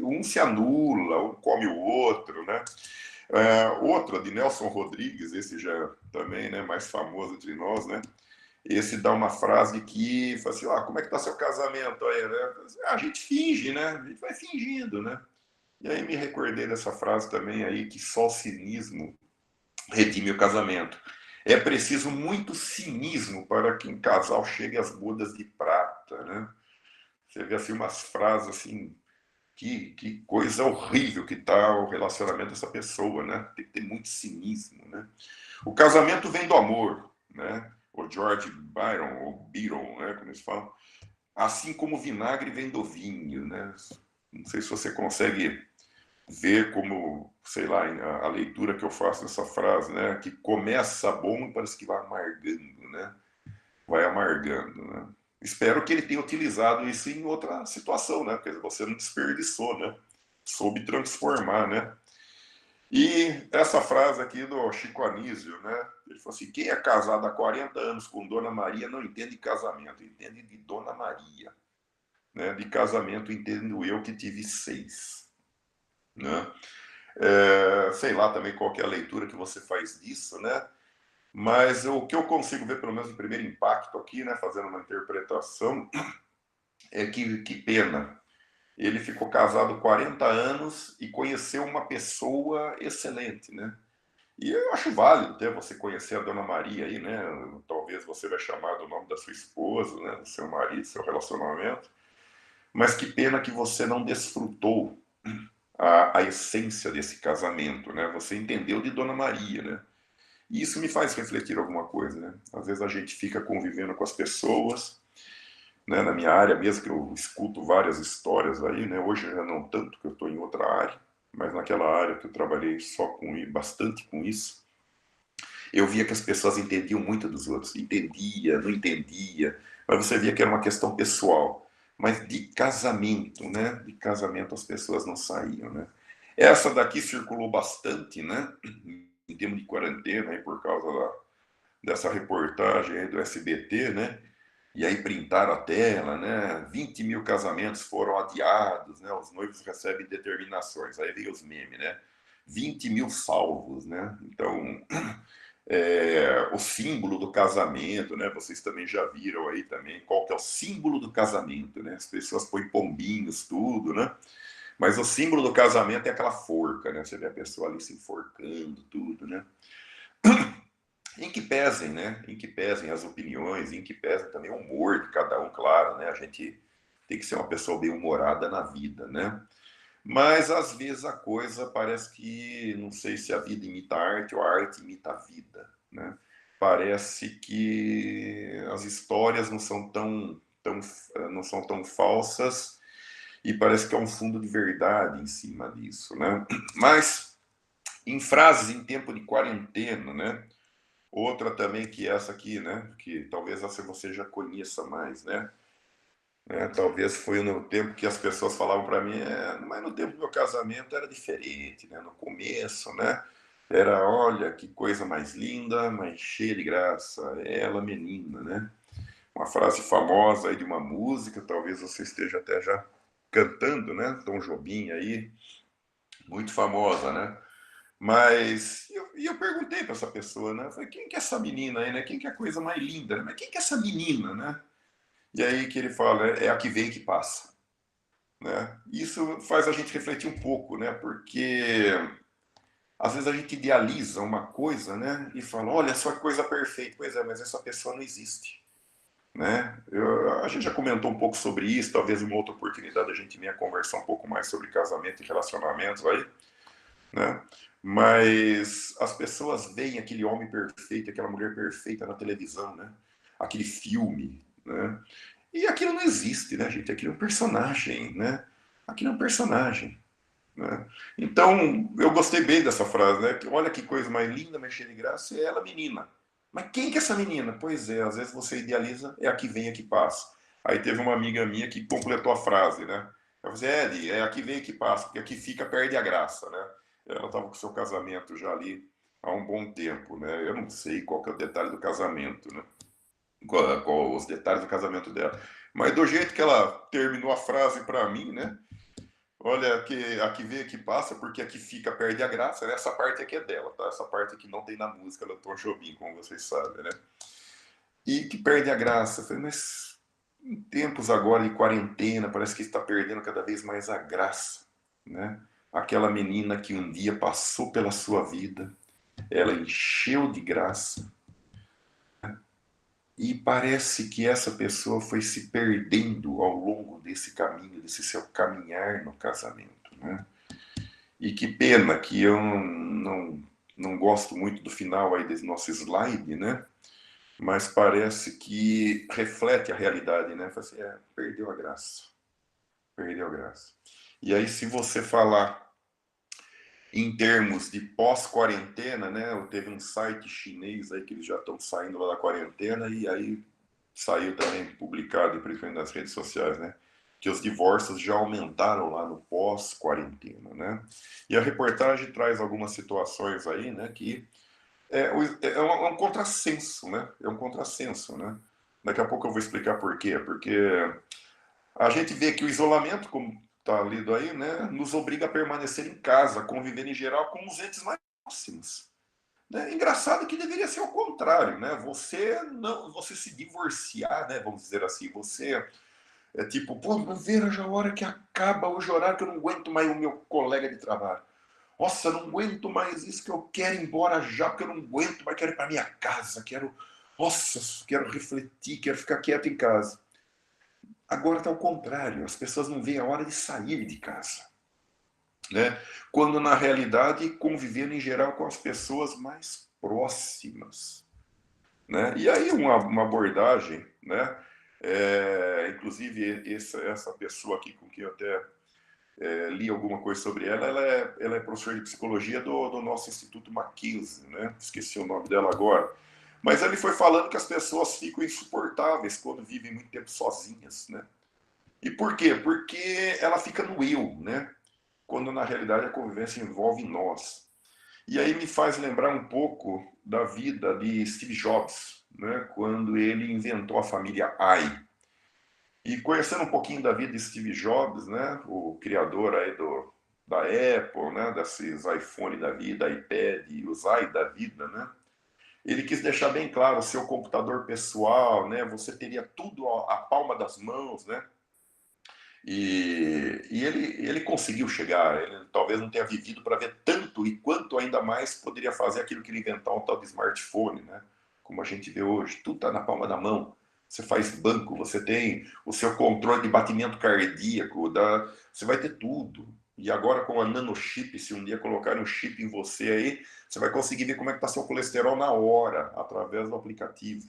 um se anula, um come o outro, né? Outra, de Nelson Rodrigues, esse já também, né, mais famoso entre nós, né? Esse dá uma frase que fala assim, como é que tá seu casamento aí, né? A gente finge, né? A gente vai fingindo, né? E aí me recordei dessa frase também aí, que só o cinismo redime o casamento. É preciso muito cinismo para que um casal chegue às bodas de prata, né? Você vê assim umas frases assim, que coisa horrível que tá o relacionamento dessa pessoa, né? Tem que ter muito cinismo, né? O casamento vem do amor, né? O George Byron, ou Byron, né? Como eles falam. Assim como o vinagre vem do vinho, né? Não sei se você consegue ver como, sei lá, a leitura que eu faço dessa frase, né? Que começa bom e parece que vai amargando, né? Vai amargando, né? Espero que ele tenha utilizado isso em outra situação, né? Porque você não desperdiçou, né? Soube transformar, né? E essa frase aqui do Chico Anísio, né? Ele falou assim: quem é casado há 40 anos com Dona Maria não entende de casamento, entende de Dona Maria. Né? De casamento entendo eu que tive 6. Né? Sei lá também qual que é a leitura que você faz disso, né? Mas o que eu consigo ver, pelo menos o primeiro impacto aqui, né, fazendo uma interpretação, é que pena. Ele ficou casado 40 anos e conheceu uma pessoa excelente, né? E eu acho válido até você conhecer a Dona Maria aí, né? Talvez você vai chamar do nome da sua esposa, né? Do seu marido, seu relacionamento. Mas que pena que você não desfrutou a essência desse casamento, né? Você entendeu de Dona Maria, né? E isso me faz refletir alguma coisa, né? Às vezes a gente fica convivendo com as pessoas, né? Na minha área mesmo, que eu escuto várias histórias aí, né? Hoje já não tanto, que eu estou em outra área, mas naquela área que eu trabalhei só com bastante com isso, eu via que as pessoas entendiam muito dos outros, entendia, não entendia, mas você via que era uma questão pessoal. Mas de casamento, né? De casamento as pessoas não saíam, né? Essa daqui circulou bastante, né? Em termos de quarentena, aí por causa dessa reportagem aí do SBT, né? E aí printaram a tela, né? 20 mil casamentos foram adiados, né? Os noivos recebem determinações. Aí veio os memes, né? 20 mil salvos, né? Então, o símbolo do casamento, né? Vocês também já viram aí também qual que é o símbolo do casamento, né? As pessoas põem pombinhos, tudo, né? Mas o símbolo do casamento é aquela forca, né? Você vê a pessoa ali se enforcando, tudo, né? Em que pesem, né? Em que pesem as opiniões, em que pesem também o humor de cada um, claro, né? A gente tem que ser uma pessoa bem humorada na vida, né? Mas às vezes a coisa parece que, não sei se a vida imita a arte ou a arte imita a vida, né? Parece que as histórias não são tão falsas e parece que é um fundo de verdade em cima disso, né? Mas em frases em tempo de quarentena, né? Outra também que é essa aqui, né? Que talvez essa você já conheça mais, né? Talvez foi no tempo que as pessoas falavam para mim, mas no tempo do meu casamento era diferente, né? No começo, né? Era, olha, que coisa mais linda, mais cheia de graça, ela menina, né? Uma frase famosa aí de uma música, talvez você esteja até já cantando, né? Tom Jobim aí, muito famosa, né? Mas eu perguntei para essa pessoa, né? Eu falei, quem que é essa menina aí, né? Quem que é a coisa mais linda? Mas quem que é essa menina, né? E aí que ele fala, é a que vem e que passa, né? Isso faz a gente refletir um pouco, né? Porque às vezes a gente idealiza uma coisa, né? E fala, olha, essa coisa perfeita. Pois é, mas essa pessoa não existe, né? A gente já comentou um pouco sobre isso, talvez em uma outra oportunidade a gente venha conversar um pouco mais sobre casamento e relacionamentos aí, né? Mas as pessoas veem aquele homem perfeito, aquela mulher perfeita na televisão, né? Aquele filme, né? E aquilo não existe, né, gente? Aquilo é um personagem, né? Aquilo é um personagem, né? Então, eu gostei bem dessa frase, né? Olha que coisa mais linda, mais cheia de graça, é ela menina. Mas quem que é essa menina? Pois é, às vezes você idealiza, é a que vem, a que passa. Aí teve uma amiga minha que completou a frase, né? Ela falou assim, Ed, é a que vem, a que passa, porque a que fica perde a graça, né? Ela estava com o seu casamento já ali há um bom tempo, né? Eu não sei qual que é o detalhe do casamento, né? Qual os detalhes do casamento dela. Mas do jeito que ela terminou a frase para mim, né? Olha, aqui vê que passa, porque aqui fica perde a graça, né? Essa parte aqui é dela, tá? Essa parte aqui não tem na música do Tom Jobim, como vocês sabem, né? E que perde a graça. Eu falei, mas em tempos agora de quarentena, parece que está perdendo cada vez mais a graça, né? Aquela menina que um dia passou pela sua vida, ela encheu de graça, e parece que essa pessoa foi se perdendo ao longo desse caminho, desse seu caminhar no casamento, né? E que pena que eu não gosto muito do final aí desse nosso slide, né? Mas parece que reflete a realidade, né? Fala assim, perdeu a graça, perdeu a graça. E aí, se você falar em termos de pós-quarentena, né? Teve um site chinês aí que eles já estão saindo lá da quarentena, e aí saiu também publicado, principalmente nas redes sociais, né? Que os divórcios já aumentaram lá no pós-quarentena, né? E a reportagem traz algumas situações aí, né? Que é um contrassenso, né? É um contrassenso, né? Daqui a pouco eu vou explicar por quê. Porque a gente vê que o isolamento, como está lido aí, né? Nos obriga a permanecer em casa, conviver em geral com os entes mais próximos. Né? Engraçado que deveria ser o contrário, né? Você se divorciar, né? Vamos dizer assim, você é tipo, pô, não vejo a hora que acaba hoje o horário que eu não aguento mais o meu colega de trabalho. Nossa, eu não aguento mais isso, que eu quero ir embora já, porque eu não aguento mais, quero ir para minha casa, nossa, quero refletir, quero ficar quieto em casa. Agora está ao contrário, as pessoas não veem a hora de sair de casa, né? Quando na realidade convivendo em geral com as pessoas mais próximas, né? E aí uma abordagem, né? Inclusive essa pessoa aqui com quem eu até li alguma coisa sobre ela é professora de psicologia do nosso Instituto Mackenzie, né? Esqueci o nome dela agora. Mas ele foi falando que as pessoas ficam insuportáveis quando vivem muito tempo sozinhas, né? E por quê? Porque ela fica no eu, né? Quando na realidade a convivência envolve nós. E aí me faz lembrar um pouco da vida de Steve Jobs, né? Quando ele inventou a família i. E conhecendo um pouquinho da vida de Steve Jobs, né? O criador aí da Apple, né? Desses iPhone da vida, iPad e os i da vida, né? Ele quis deixar bem claro o seu computador pessoal, né? Você teria tudo à palma das mãos, né? E ele conseguiu chegar, ele talvez não tenha vivido para ver tanto e quanto ainda mais poderia fazer aquilo que ele inventou, um tal de smartphone, né? Como a gente vê hoje, tudo está na palma da mão. Você faz banco, você tem o seu controle de batimento cardíaco, você vai ter tudo. E agora com a nanochip, se um dia colocarem um chip em você aí, você vai conseguir ver como é que está seu colesterol na hora, através do aplicativo,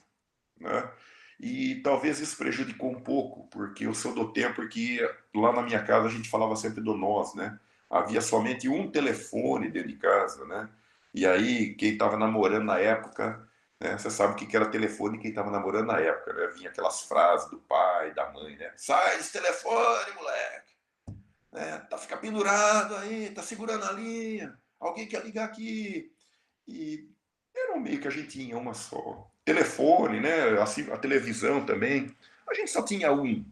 né? E talvez isso prejudicou um pouco, porque eu sou do tempo que lá na minha casa a gente falava sempre do nós, né? Havia somente um telefone dentro de casa, né? E aí quem estava namorando na época, né? Você sabe o que era telefone, quem estava namorando na época, né? Vinha aquelas frases do pai, da mãe, né? Sai desse telefone, moleque! Né? Tá ficar pendurado aí, tá segurando a linha, alguém quer ligar aqui. E era um meio que a gente tinha uma só. Telefone, né? Assim, a televisão também. A gente só tinha um,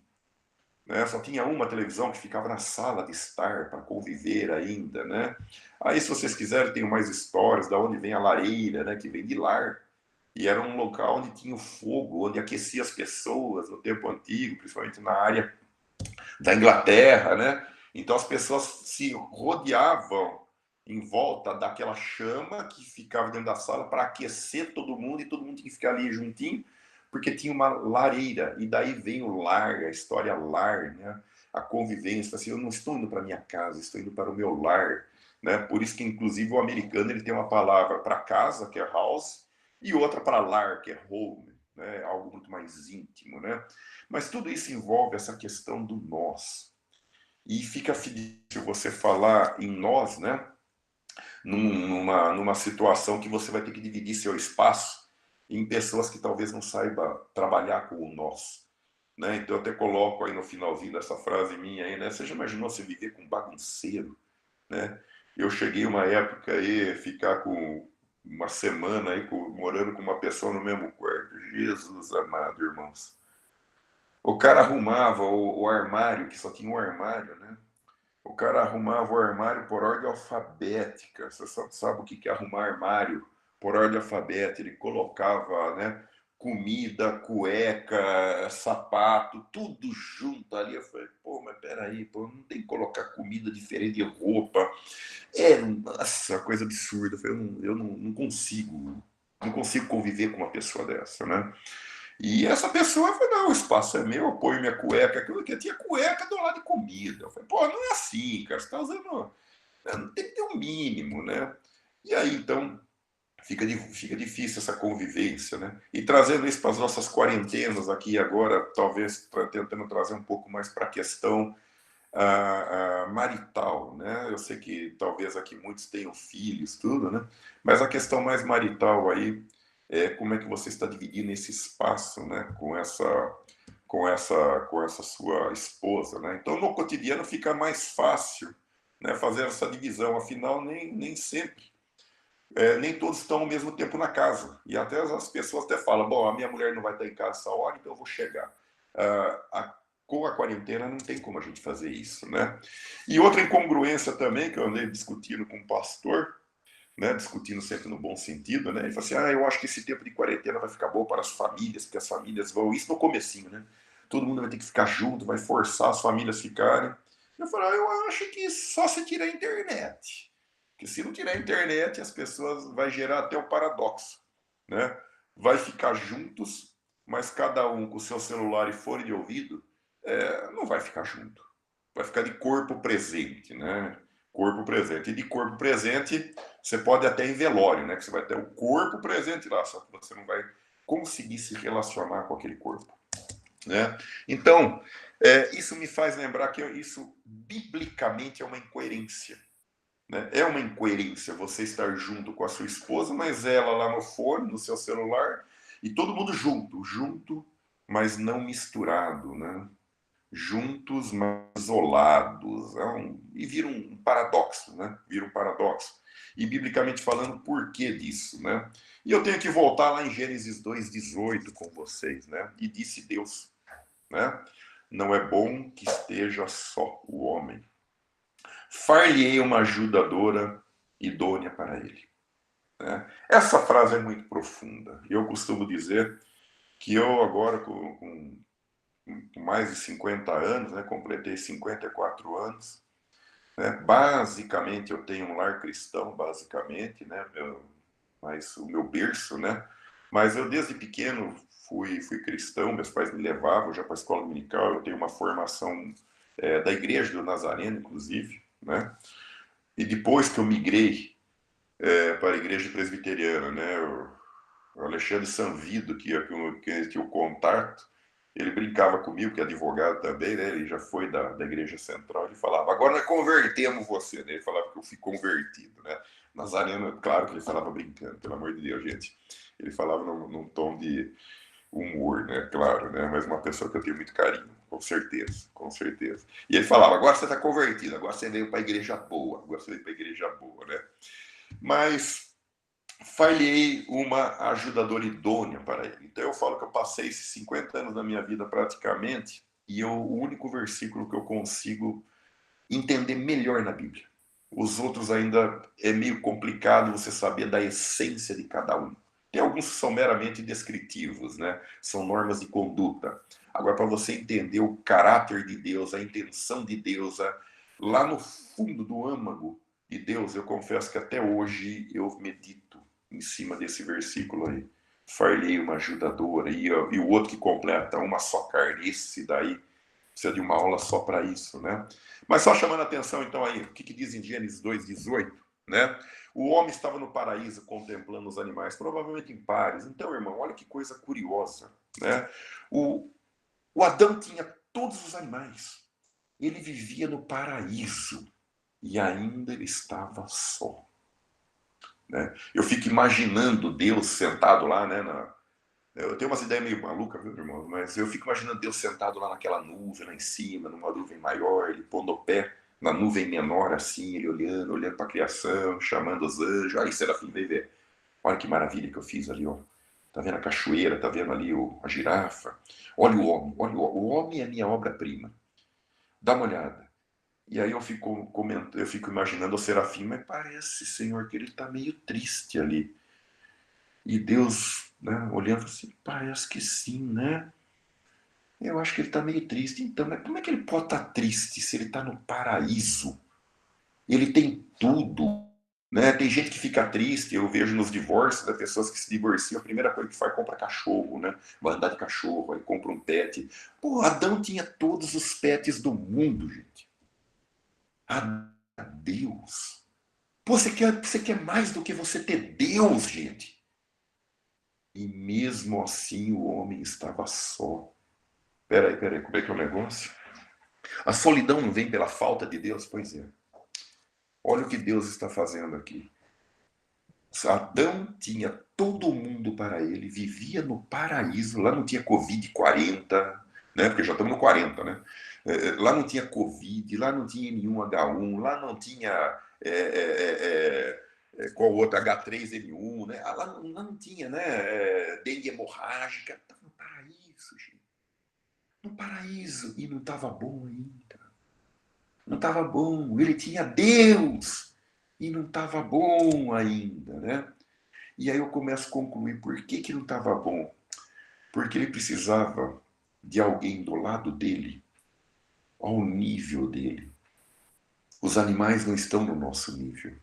né? Só tinha uma televisão que ficava na sala de estar para conviver ainda, né? Aí, se vocês quiserem, tem mais histórias da onde vem a lareira, né? Que vem de lar. E era um local onde tinha o fogo, onde aquecia as pessoas no tempo antigo, principalmente na área da Inglaterra, né? Então as pessoas se rodeavam em volta daquela chama que ficava dentro da sala para aquecer todo mundo e todo mundo tinha que ficar ali juntinho, porque tinha uma lareira. E daí vem o lar, a história lar, né? A convivência. Assim, eu não estou indo para minha casa, estou indo para o meu lar. Né? Por isso que, inclusive, o americano ele tem uma palavra para casa, que é house, e outra para lar, que é home. Né? Algo muito mais íntimo. Né? Mas tudo isso envolve essa questão do nós. E fica difícil você falar em nós, né? Numa situação que você vai ter que dividir seu espaço em pessoas que talvez não saibam trabalhar com o nós. Né? Então eu até coloco aí no finalzinho dessa frase minha aí, né? Você já imaginou você viver com um bagunceiro? Né? Eu cheguei uma época aí, ficar com uma semana aí morando com uma pessoa no mesmo quarto. Jesus amado, irmãos. O cara arrumava o armário, que só tinha um armário, né? O cara arrumava o armário por ordem alfabética. Você sabe o que é arrumar armário por ordem alfabética? Ele colocava, né, comida, cueca, sapato, tudo junto ali. Eu falei, pô, mas peraí, pô, não tem que colocar comida diferente de roupa. Nossa, coisa absurda. Eu falei, eu não consigo, não consigo conviver com uma pessoa dessa, né? E essa pessoa falou, não, o espaço é meu, eu ponho minha cueca, aquilo que tinha cueca do lado de comida. Eu falei, pô, não é assim, cara, você está usando, né, tem que ter um mínimo, né? E aí, então, fica difícil essa convivência, né? E trazendo isso para as nossas quarentenas aqui agora, talvez tentando trazer um pouco mais para a questão marital, né? Eu sei que talvez aqui muitos tenham filhos, tudo, né? Mas a questão mais marital aí é como é que você está dividindo esse espaço, né? Com essa sua esposa, né? Então no cotidiano fica mais fácil, né? Fazer essa divisão. Afinal, nem sempre, nem todos estão ao mesmo tempo na casa. E até as pessoas até falam, bom, a minha mulher não vai estar em casa essa hora, então eu vou chegar. Com a quarentena não tem como a gente fazer isso, né? E outra incongruência também que eu andei discutindo com um pastor, né, discutindo sempre no bom sentido, né? Ele falou assim, eu acho que esse tempo de quarentena vai ficar bom para as famílias, porque as famílias vão, isso no comecinho, né? Todo mundo vai ter que ficar junto, vai forçar as famílias a ficarem. Eu falei, eu acho que só se tirar a internet. Porque se não tirar a internet, as pessoas vai gerar até o paradoxo, né? Vai ficar juntos, mas cada um com o seu celular e fone de ouvido, não vai ficar junto. Vai ficar de corpo presente, né? Corpo presente. E de corpo presente, você pode até em velório, né? Que você vai ter o corpo presente lá, só que você não vai conseguir se relacionar com aquele corpo, né? Então, isso me faz lembrar que isso, biblicamente, é uma incoerência. Né? É uma incoerência você estar junto com a sua esposa, mas ela lá no fone, no seu celular, e todo mundo junto, mas não misturado, né? Juntos, mas isolados. E vira um paradoxo, né? Vira um paradoxo. E biblicamente falando, por que disso, né? E eu tenho que voltar lá em Gênesis 2:18 com vocês, né? E disse Deus, né? Não é bom que esteja só o homem. Far-lhe-ei uma ajudadora idônea para ele. Né? Essa frase é muito profunda. Eu costumo dizer que eu agora, com mais de 50 anos, né, completei 54 anos, né, basicamente eu tenho um lar cristão, basicamente, né, mas o meu berço, né, mas eu desde pequeno fui cristão, meus pais me levavam já para a escola dominical, eu tenho uma formação da igreja do Nazareno, inclusive, né, e depois que eu migrei para a igreja presbiteriana, né, o Alexandre Sanvido, que eu contato, ele brincava comigo, que é advogado também, né? Ele já foi da Igreja Central, ele falava, agora nós convertemos você, né? Ele falava que eu fui convertido, né? Nazareno, claro que ele falava brincando, pelo amor de Deus, gente. Ele falava num tom de humor, né? Claro, né? Mas uma pessoa que eu tenho muito carinho, com certeza, com certeza. E ele falava, agora você está convertido, agora você veio para a igreja boa, agora você veio para a igreja boa, né? Mas falhei uma ajudadora idônea para ele. Então eu falo que eu passei esses 50 anos da minha vida praticamente e o único versículo que eu consigo entender melhor na Bíblia. Os outros ainda é meio complicado você saber da essência de cada um. Tem alguns que são meramente descritivos, né? São normas de conduta. Agora, para você entender o caráter de Deus, a intenção de Deus, lá no fundo do âmago de Deus, eu confesso que até hoje eu medito em cima desse versículo aí. Far-lhe uma ajudadora, e o outro que completa, uma só carne. Esse daí precisa de uma aula só para isso, né? Mas só chamando a atenção, então, aí, o que diz em Gênesis 2:18, né? O homem estava no paraíso contemplando os animais, provavelmente em pares. Então, irmão, olha que coisa curiosa, né? O Adão tinha todos os animais. Ele vivia no paraíso e ainda ele estava só. Né? Eu fico imaginando Deus sentado lá, né? Eu tenho umas ideias meio malucas, viu, irmão? Mas eu fico imaginando Deus sentado lá naquela nuvem, lá em cima, numa nuvem maior, ele pondo o pé na nuvem menor, assim, ele olhando para a criação, chamando os anjos. Aí, Serafim, vem ver. Olha que maravilha que eu fiz ali, ó. Tá vendo a cachoeira, tá vendo ali a girafa? Olha o homem, o homem é a minha obra-prima. Dá uma olhada. E aí eu fico imaginando o Serafim, mas parece, Senhor, que ele está meio triste ali. E Deus, né, olhando assim, parece que sim, né? Eu acho que ele está meio triste. Então, mas como é que ele pode estar triste se ele está no paraíso? Ele tem tudo, né? Tem gente que fica triste, eu vejo nos divórcios, né, pessoas que se divorciam, a primeira coisa que faz é comprar cachorro, né? Vai andar de cachorro, aí compra um pet. Pô, Adão tinha todos os pets do mundo, gente. Deus. Pô, você quer mais do que você ter Deus, gente. E mesmo assim o homem estava só. Peraí, como é que é o negócio? A solidão não vem pela falta de Deus? Pois é. Olha o que Deus está fazendo aqui. Adão tinha todo mundo para ele, vivia no paraíso, lá não tinha Covid-40, né? Porque já estamos no 40, né? Lá não tinha Covid, lá não tinha nenhum H1, lá não tinha qual outro, H3N1, né? Lá não tinha, né? Dengue hemorrágica, estava no paraíso, gente. No paraíso, e não estava bom ainda. Não estava bom, ele tinha Deus, e não estava bom ainda, né? E aí eu começo a concluir por que, que não estava bom. Porque ele precisava de alguém do lado dele, ao nível dele. Os animais não estão no nosso nível.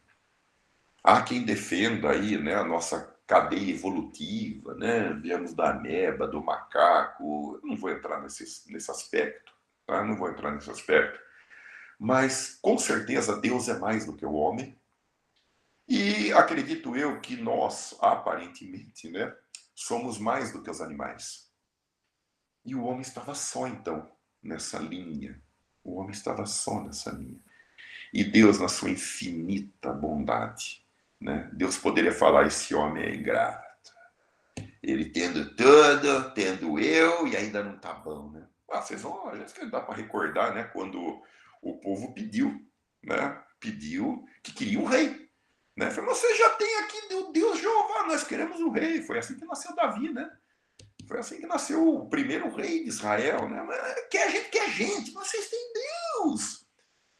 Há quem defenda aí, né, a nossa cadeia evolutiva, né? Viemos da ameba, do macaco. Eu não vou entrar nesse aspecto, tá? Não vou entrar nesse aspecto. Mas, com certeza, Deus é mais do que o homem. E acredito eu que nós, aparentemente, né, somos mais do que os animais. E o homem estava só, então, nessa linha. O homem estava só nessa linha. E Deus, na sua infinita bondade, né? Deus poderia falar: esse homem é ingrato. Ele tendo tudo, tendo eu, e ainda não tá bom, né? Vocês vão, às vezes dá para recordar, né? Quando o povo pediu, né? Pediu que queria um rei. Né? Falou: você já tem aqui o Deus Jeová, nós queremos um rei. Foi assim que nasceu Davi, né? Foi assim que nasceu o primeiro rei de Israel, né? Mas quer gente, vocês têm Deus.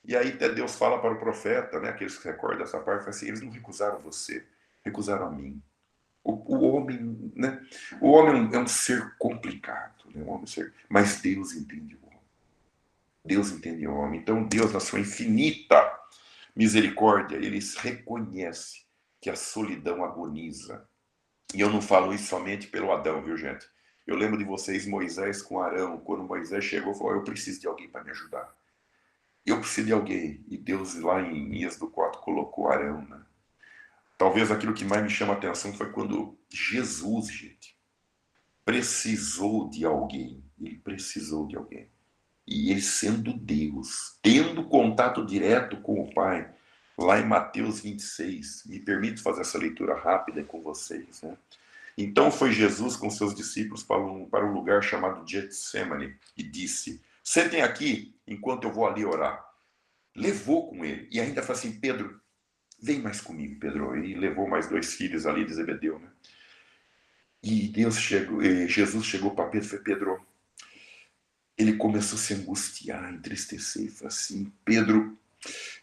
E aí até Deus fala para o profeta, né? Aqueles que recordam dessa parte, fala assim: eles não recusaram você, recusaram a mim. O homem, né? O homem é um ser complicado, né? Mas Deus entende o homem. Deus entende o homem. Então Deus, na sua infinita misericórdia, ele reconhece que a solidão agoniza. E eu não falo isso somente pelo Adão, viu, gente? Eu lembro de vocês, Moisés com Arão, quando Moisés chegou e falou: eu preciso de alguém para me ajudar. Eu preciso de alguém. E Deus, lá em Êxodo 4, colocou Arão, né? Talvez aquilo que mais me chama a atenção foi quando Jesus, gente, precisou de alguém. Ele precisou de alguém. E ele, sendo Deus, tendo contato direto com o Pai, lá em Mateus 26, me permito fazer essa leitura rápida com vocês, né? Então foi Jesus com seus discípulos para um lugar chamado Getsemane e disse: sentem aqui enquanto eu vou ali orar. Levou com ele. E ainda falou assim: Pedro, vem mais comigo, Pedro. E levou mais dois filhos ali de Zebedeu, né? E Jesus chegou para Pedro e falou: Pedro, ele começou a se angustiar, entristecer, e falou assim: Pedro,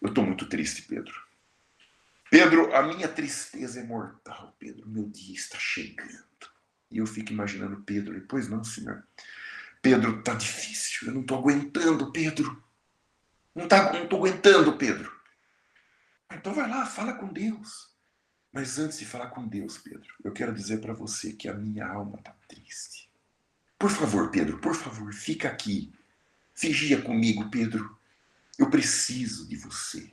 eu estou muito triste, Pedro. Pedro, a minha tristeza é mortal, Pedro. Meu dia está chegando. E eu fico imaginando Pedro. Pois não, senhor. Pedro, tá difícil. Eu não tô aguentando, Pedro. Não tô aguentando, Pedro. Então vai lá, fala com Deus. Mas antes de falar com Deus, Pedro, eu quero dizer para você que a minha alma tá triste. Por favor, Pedro, por favor, fica aqui. Vigia comigo, Pedro. Eu preciso de você.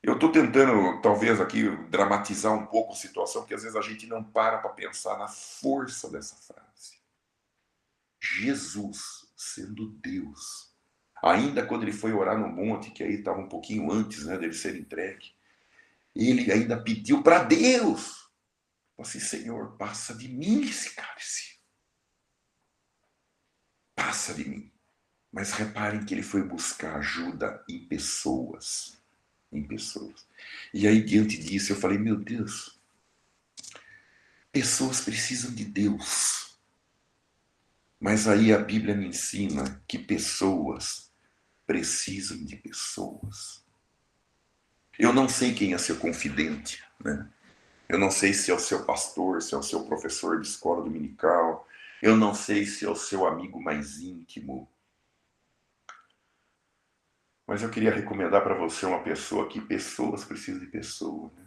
Eu estou tentando, talvez, aqui dramatizar um pouco a situação, porque às vezes a gente não para pensar na força dessa frase. Jesus, sendo Deus, ainda quando ele foi orar no monte, que aí estava um pouquinho antes, né, dele ser entregue, ele ainda pediu para Deus, assim: Senhor, passa de mim esse cálice. Passa de mim. Mas reparem que ele foi buscar ajuda em pessoas. Em pessoas. E aí, diante disso, eu falei: meu Deus, pessoas precisam de Deus. Mas aí a Bíblia me ensina que pessoas precisam de pessoas. Eu não sei quem é seu confidente, né? Eu não sei se é o seu pastor, se é o seu professor de escola dominical. Eu não sei se é o seu amigo mais íntimo. Mas eu queria recomendar para você uma pessoa que pessoas precisam de pessoa, né?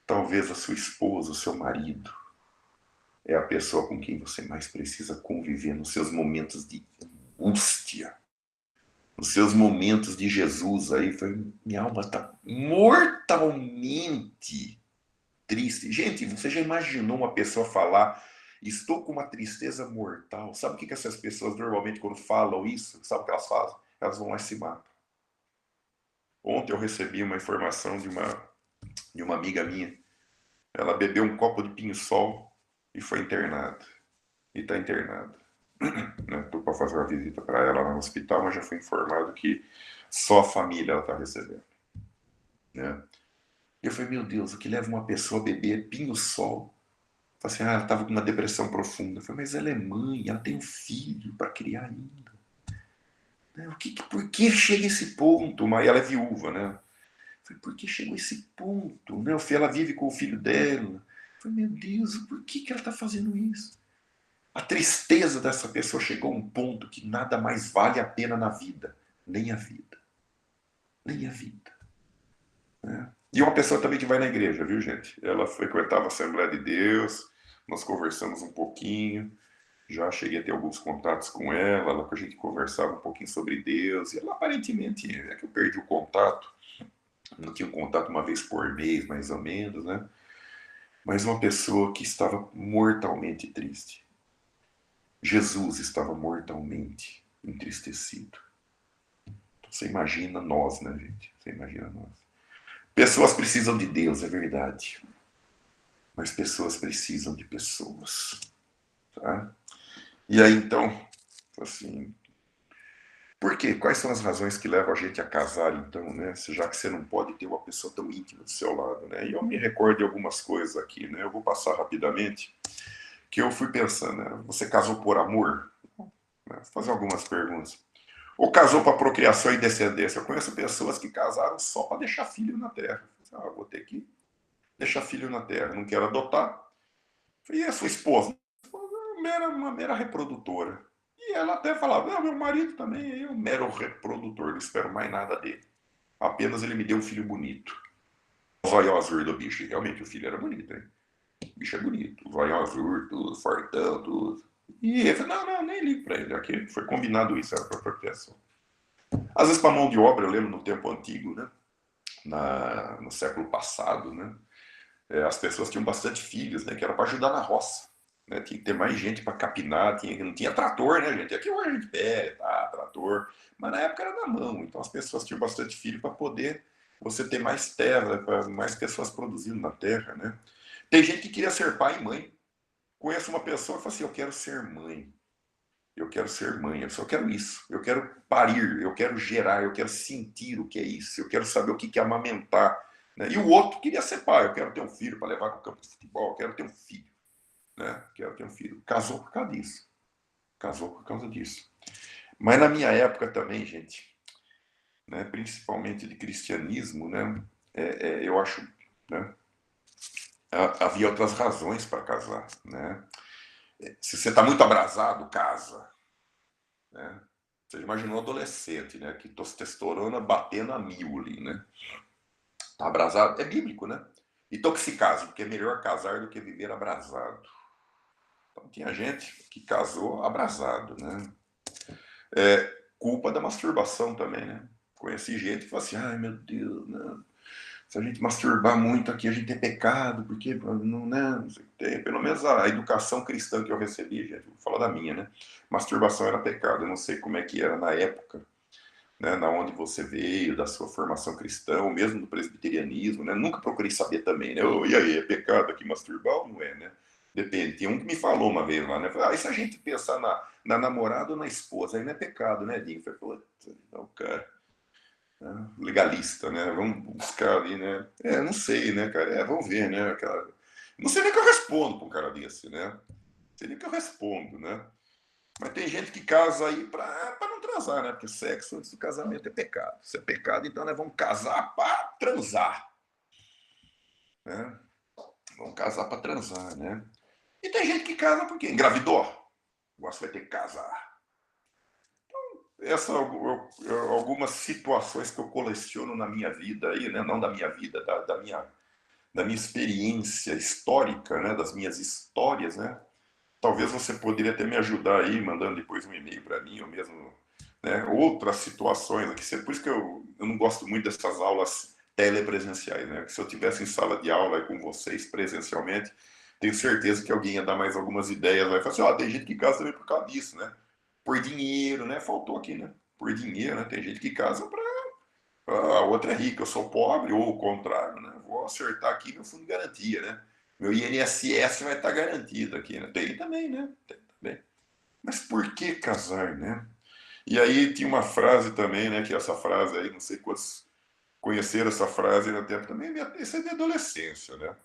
Talvez a sua esposa, o seu marido, é a pessoa com quem você mais precisa conviver nos seus momentos de angústia, nos seus momentos de Jesus. Aí minha alma está mortalmente triste. Gente, você já imaginou uma pessoa falar: estou com uma tristeza mortal? Sabe o que essas pessoas normalmente, quando falam isso, sabe o que elas fazem? Elas vão lá e se matam. Ontem eu recebi uma informação de uma amiga minha. Ela bebeu um copo de pinho-sol e foi internada. E está internada. Estou para fazer uma visita para ela no hospital, mas já fui informado que só a família ela está recebendo. Né? Eu falei, meu Deus, o que leva uma pessoa a beber pinho-sol? Falei assim, ela estava com uma depressão profunda. Eu falei, mas ela é mãe, ela tem um filho para criar ainda. Por que chega esse ponto? Mas ela é viúva, né? Eu falei, por que chegou esse ponto? Né? Ela vive com o filho dela. Eu falei, meu Deus, por que ela está fazendo isso? A tristeza dessa pessoa chegou a um ponto que nada mais vale a pena na vida. Nem a vida. Nem a vida. Né? E uma pessoa também que vai na igreja, viu, gente? Ela frequentava a Assembleia de Deus, nós conversamos um pouquinho, já cheguei a ter alguns contatos com ela que a gente conversava um pouquinho sobre Deus, e ela aparentemente, é que eu perdi o contato, não tinha um contato uma vez por mês, mais ou menos, né? Mas uma pessoa que estava mortalmente triste. Jesus estava mortalmente entristecido. Então, você imagina nós, né, gente? Você imagina nós. Pessoas precisam de Deus, é verdade. Mas pessoas precisam de pessoas. Tá? E aí, então, assim, por quê? Quais são as razões que levam a gente a casar, então, né? Já que você não pode ter uma pessoa tão íntima do seu lado, né? E eu me recordo de algumas coisas aqui, né? Eu vou passar rapidamente, que eu fui pensando, né? Você casou por amor? Né? Vou fazer algumas perguntas. Ou casou para procriação e descendência? Eu conheço pessoas que casaram só para deixar filho na terra. Vou ter que deixar filho na terra, não quero adotar. E a sua esposa? Uma mera reprodutora. E ela até falava, meu marido também é um mero reprodutor, não espero mais nada dele. Apenas ele me deu um filho bonito. O zóio azul do bicho. E realmente o filho era bonito, hein? O bicho é bonito. O zóio azul, tudo, fortão, tudo. E ele falou, não, nem ligo pra ele. Aqui foi combinado isso, era pra procriação. Às vezes para mão de obra, eu lembro no tempo antigo, né? No século passado, né? As pessoas tinham bastante filhos, né? Que era para ajudar na roça. Né? Tinha que ter mais gente para capinar, não tinha trator, né, gente? Aqui hoje a gente pega, tá, trator. Mas na época era na mão, então as pessoas tinham bastante filho para poder você ter mais terra, para mais pessoas produzindo na terra, né? Tem gente que queria ser pai e mãe. Conheço uma pessoa que fala assim, eu quero ser mãe. Eu quero ser mãe, eu só quero isso. Eu quero parir, eu quero gerar, eu quero sentir o que é isso. Eu quero saber o que é amamentar. Né? E o outro queria ser pai, eu quero ter um filho para levar para o campo de futebol, eu quero ter um filho. Né? Quero ter um filho. Casou por causa disso. Casou por causa disso. Mas na minha época também, gente, né, principalmente de cristianismo, né, eu acho, né, havia outras razões para casar. Né? Se você está muito abrasado, casa. Né? Você imaginou um adolescente, né, que testosterona batendo a 1000 ali, né? Tá abrasado? É bíblico, né? Então que se case, porque é melhor casar do que viver abrasado. Então tinha gente que casou abrasado, né? Culpa da masturbação também, né? Conheci gente que falou assim, ai meu Deus, né? Se a gente masturbar muito aqui, a gente é pecado, porque não, né? Não sei o que tem. Pelo menos a educação cristã que eu recebi, gente, vou falar da minha, né? Masturbação era pecado, eu não sei como é que era na época, né? Na onde você veio, da sua formação cristã, ou mesmo do presbiterianismo, né? Nunca procurei saber também, né? E aí, é pecado aqui masturbar ou não é, né? Depende. Tem um que me falou uma vez lá, né? Falei, e se a gente pensar na namorada ou na esposa? Aí não é pecado, né, Dinho? Eu falei, não, cara. Né? Legalista, né? Vamos buscar ali, né? Não sei, né, cara? Vamos ver, né? Não sei nem que eu respondo para um cara desse, né? Não sei nem que eu respondo, né? Mas tem gente que casa aí para não transar, né? Porque sexo antes do casamento é pecado. Se é pecado, então nós vamos casar para transar, né? Vamos casar para transar, né? E tem gente que casa porque engravidou. Agora você vai ter que casar. Algumas situações que eu coleciono na minha vida aí, né? Não da minha vida, da minha experiência histórica, né? Das minhas histórias, né? Talvez você poderia até me ajudar aí, mandando depois um e-mail para mim, ou mesmo, né, outras situações aqui. Por isso que eu não gosto muito dessas aulas telepresenciais, né? Que se eu tivesse em sala de aula com vocês presencialmente, tenho certeza que alguém ia dar mais algumas ideias. Vai falar assim, ó, tem gente que casa também por causa disso, né? Por dinheiro, né? Faltou aqui, né? Por dinheiro, né? Tem gente que casa para a outra é rica, eu sou pobre, ou o contrário, né? Vou acertar aqui meu fundo de garantia, né? Meu INSS vai estar garantido aqui, né? Tem também, né? Tem também. Mas por que casar, né? E aí tinha uma frase também, né? Que essa frase aí, não sei quantos conheceram essa frase no tempo também, isso é de adolescência, né?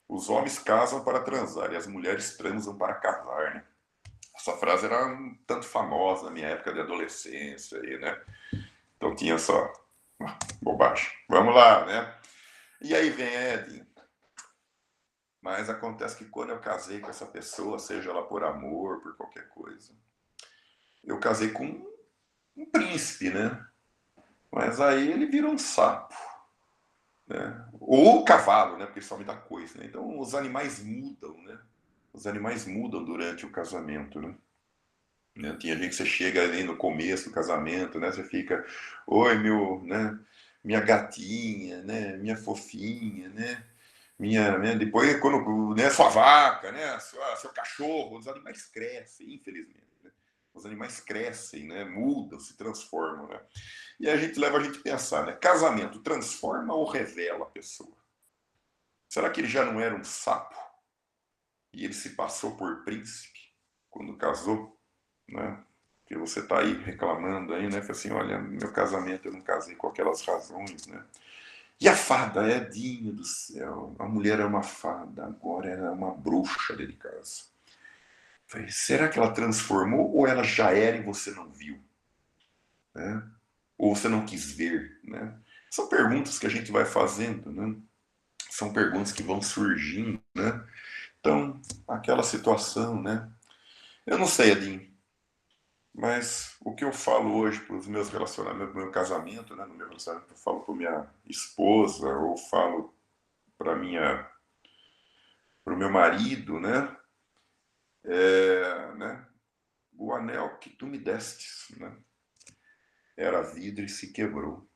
Os homens casam para transar e as mulheres transam para casar, né? Essa frase era um tanto famosa na minha época de adolescência aí, né? Então tinha só bobagem. Vamos lá, né? E aí vem Ed. Mas acontece que quando eu casei com essa pessoa, seja ela por amor, por qualquer coisa, eu casei com um príncipe, né? Mas aí ele virou um sapo, né? Ou cavalo, né? Porque só me dá coisa, né? Então os animais mudam, né? Os animais mudam durante o casamento, né? Tinha gente que você chega ali no começo do casamento, né? Você fica, oi, meu, né? Minha gatinha, né? Minha fofinha, né? Depois, quando, né, sua vaca, né, seu cachorro, os animais crescem, infelizmente. Né? Os animais crescem, né, mudam, se transformam. Né? E a gente leva a gente a pensar, né, casamento transforma ou revela a pessoa? Será que ele já não era um sapo e ele se passou por príncipe quando casou? Né? Que você está aí reclamando aí, né? Fala assim, olha, meu casamento eu não casei com aquelas razões, né? E a fada, Edinho do céu, a mulher é uma fada, agora ela é uma bruxa dentro de casa. Falei, será que ela transformou ou ela já era e você não viu? Né? Ou você não quis ver? Né? São perguntas que a gente vai fazendo, né? São perguntas que vão surgindo, né? Então, aquela situação, né? Eu não sei, Edinho, mas o que eu falo hoje para os meus relacionamentos, no meu casamento, né? No meu relacionamento, eu falo para minha esposa, ou falo para o meu marido, né? Né? O anel que tu me destes, né? Era vidro e se quebrou.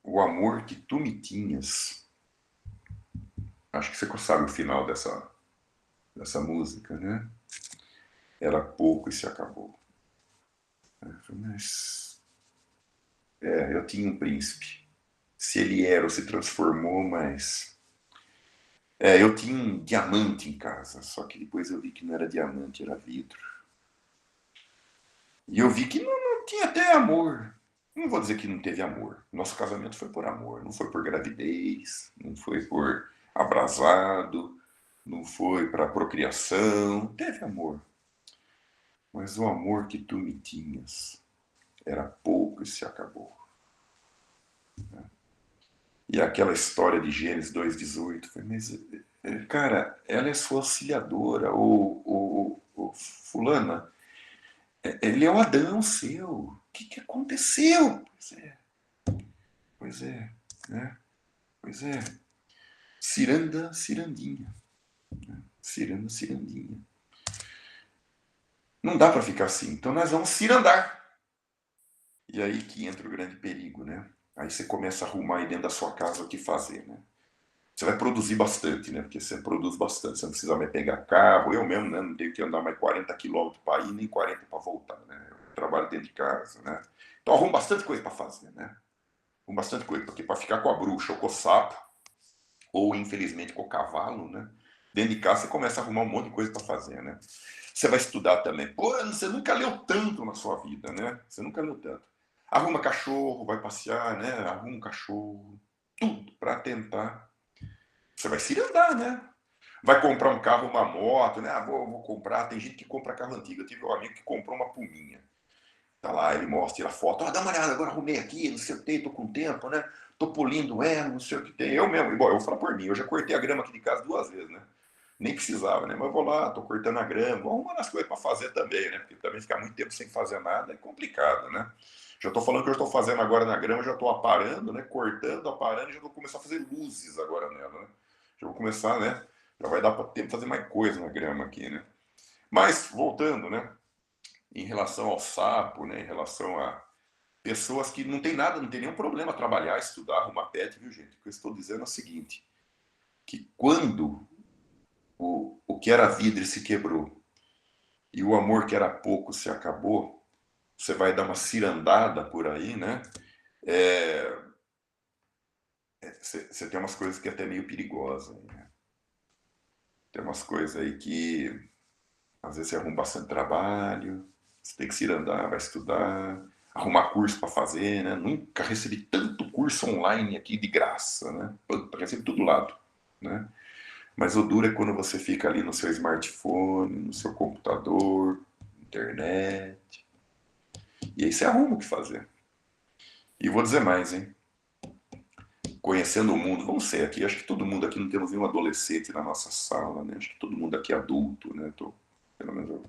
O amor que tu me tinhas. Acho que você sabe o final dessa música, né? Era pouco e se acabou. Mas eu tinha um príncipe. Se ele era ou se transformou, mas eu tinha um diamante em casa, só que depois eu vi que não era diamante, era vidro. E eu vi que não tinha até amor. Não vou dizer que não teve amor. Nosso casamento foi por amor, não foi por gravidez, não foi por abrasado, não foi para procriação. Teve amor. Mas o amor que tu me tinhas era pouco e se acabou. E aquela história de Gênesis 2,18, mas, cara, ela é sua auxiliadora, ou fulana, ele é o Adão seu. O que aconteceu? Pois é, né? Pois é. Ciranda, cirandinha. Ciranda, cirandinha. Não dá para ficar assim. Então nós vamos cirandar. E aí que entra o grande perigo, né? Aí você começa a arrumar aí dentro da sua casa o que fazer, né? Você vai produzir bastante, né? Porque você produz bastante. Você não precisa mais pegar carro. Eu mesmo, né? Não tenho que andar mais 40 quilômetros para ir, nem 40 para voltar, né? Eu trabalho dentro de casa, né? Então arrumo bastante coisa para fazer, né? Arrumo bastante coisa. Porque para ficar com a bruxa ou com o sapo, ou infelizmente com o cavalo, né? Dentro de casa você começa a arrumar um monte de coisa para fazer, né? Você vai estudar também. Pô, você nunca leu tanto na sua vida, né? Você nunca leu tanto. Arruma cachorro, vai passear, né? Arruma um cachorro, tudo para tentar. Você vai se andar, né? Vai comprar um carro, uma moto, né? Ah, vou comprar. Tem gente que compra carro antigo. Eu tive um amigo que comprou uma Puminha. Tá lá, ele mostra, tira foto. Dá uma olhada, agora arrumei aqui, não sei o que, tô com tempo, né? Tô polindo ela, não sei o que tem. Eu mesmo, bom, eu vou falar por mim, eu já cortei a grama aqui de casa 2 vezes, né? Nem precisava, né? Mas eu vou lá, tô cortando a grama, vou arrumando as coisas para fazer também, né? Porque também ficar muito tempo sem fazer nada é complicado, né? Já tô falando que eu estou fazendo agora na grama, já tô aparando, né? Cortando, aparando, e já vou começar a fazer luzes agora nela, né? Já vou começar, né? Já vai dar para tempo de fazer mais coisa na grama aqui, né? Mas, voltando, né? Em relação ao sapo, né? Em relação a pessoas que não tem nada, não tem nenhum problema trabalhar, estudar, arrumar pet, viu, gente? O que eu estou dizendo é o seguinte, que quando o que era vidro se quebrou e o amor que era pouco se acabou, você vai dar uma cirandada por aí, né? Você tem umas coisas que é até meio perigosas, né? Tem umas coisas aí que às vezes você arruma bastante trabalho, você tem que cirandar, vai estudar, arrumar curso para fazer, né? Nunca recebi tanto curso online aqui de graça, né? Recebo tudo lado, né? Mas o duro é quando você fica ali no seu smartphone, no seu computador, internet, e aí você arruma o que fazer. E vou dizer mais, hein? Conhecendo o mundo, vamos ser aqui, acho que todo mundo aqui, não temos nenhum adolescente na nossa sala, né? Acho que todo mundo aqui é adulto, né? Pelo menos eu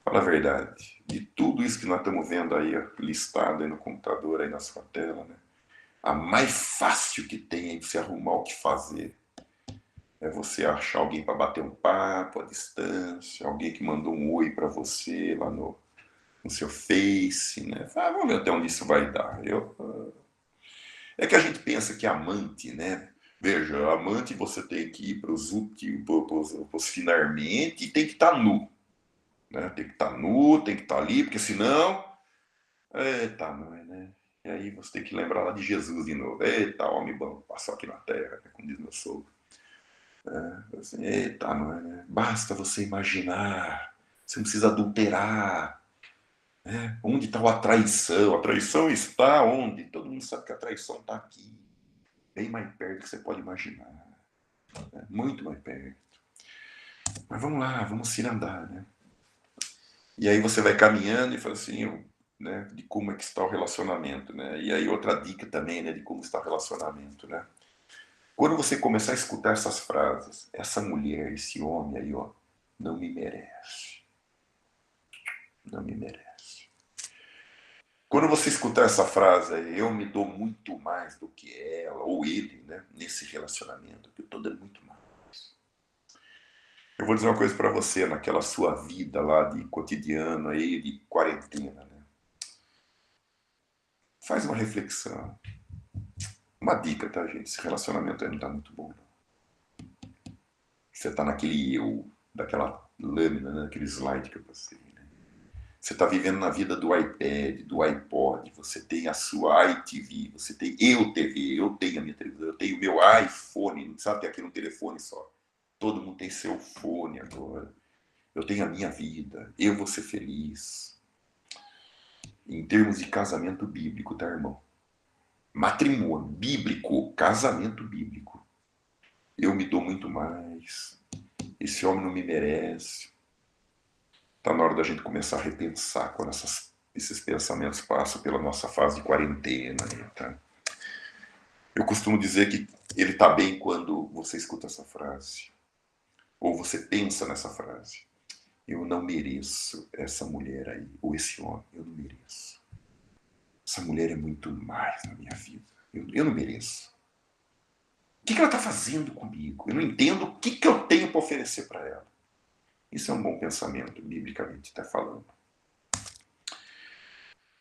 fala a verdade. De tudo isso que nós estamos vendo aí, listado aí no computador, aí na sua tela, né? A mais fácil que tem é você arrumar o que fazer. É você achar alguém para bater um papo à distância, alguém que mandou um oi para você lá no seu Face, né? Fala, vamos ver até onde isso vai dar. É que a gente pensa que amante, né? Veja, amante você tem que ir para os finalmente e tem que estar nu. Né? Tem que estar nu, tem que estar ali, porque senão. Eita, mãe, né? E aí você tem que lembrar lá de Jesus de novo. Eita, homem bom, passou aqui na terra, né? Como diz meu sogro. Assim, eita, mãe, né? Basta você imaginar. Você não precisa adulterar. Né? Onde está a traição? A traição está onde? Todo mundo sabe que a traição está aqui. Bem mais perto do que você pode imaginar. Né? Muito mais perto. Mas vamos lá, vamos se andar, né? E aí você vai caminhando e fala assim, né, de como é que está o relacionamento, né? E aí outra dica também, né, de como está o relacionamento, né? Quando você começar a escutar essas frases, essa mulher, esse homem aí, ó, não me merece. Não me merece. Quando você escutar essa frase aí, eu me dou muito mais do que ela ou ele, né, nesse relacionamento, que eu tô dando muito mais. Eu vou dizer uma coisa para você, naquela sua vida lá de cotidiano aí, de quarentena, né? Faz uma reflexão. Uma dica, tá, gente? Esse relacionamento aí não tá muito bom, não. Você tá naquele eu, daquela lâmina, né? Naquele slide que eu passei, né? Você tá vivendo na vida do iPad, do iPod, você tem a sua iTV, você tem eu TV, eu tenho a minha televisão, eu tenho o meu iPhone, não precisa ter aqui no telefone só. Todo mundo tem seu fone agora. Eu tenho a minha vida, eu vou ser feliz. Em termos de casamento bíblico, tá, irmão? Matrimônio bíblico, casamento bíblico. Eu me dou muito mais. Esse homem não me merece. Tá na hora da gente começar a repensar quando esses pensamentos passam pela nossa fase de quarentena. Tá? Eu costumo dizer que ele tá bem quando você escuta essa frase. Ou você pensa nessa frase. Eu não mereço essa mulher aí. Ou esse homem. Eu não mereço. Essa mulher é muito mais na minha vida. Eu não mereço. O que ela está fazendo comigo? Eu não entendo o que eu tenho para oferecer para ela. Isso é um bom pensamento, biblicamente está falando.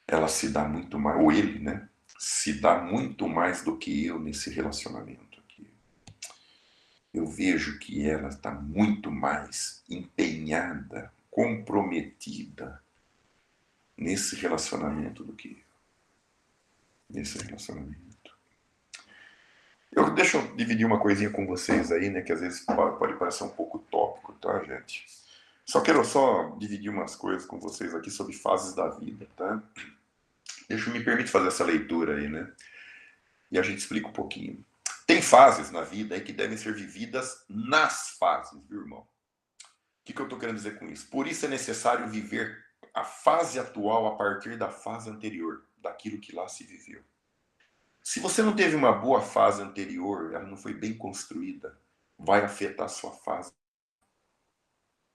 Ela se dá muito mais, ou ele, né? Se dá muito mais do que eu nesse relacionamento aqui. Eu vejo que ela está muito mais empenhada, comprometida nesse relacionamento do que eu. Nesse relacionamento. Deixa eu dividir uma coisinha com vocês aí, né? Que às vezes pode parecer um pouco tópico, tá, gente? Quero dividir umas coisas com vocês aqui sobre fases da vida, tá? Me permite fazer essa leitura aí, né? E a gente explica um pouquinho. Tem fases na vida aí que devem ser vividas nas fases, viu, irmão? O que eu estou querendo dizer com isso? Por isso é necessário viver a fase atual a partir da fase anterior, daquilo que lá se viveu. Se você não teve uma boa fase anterior, ela não foi bem construída, vai afetar a sua fase.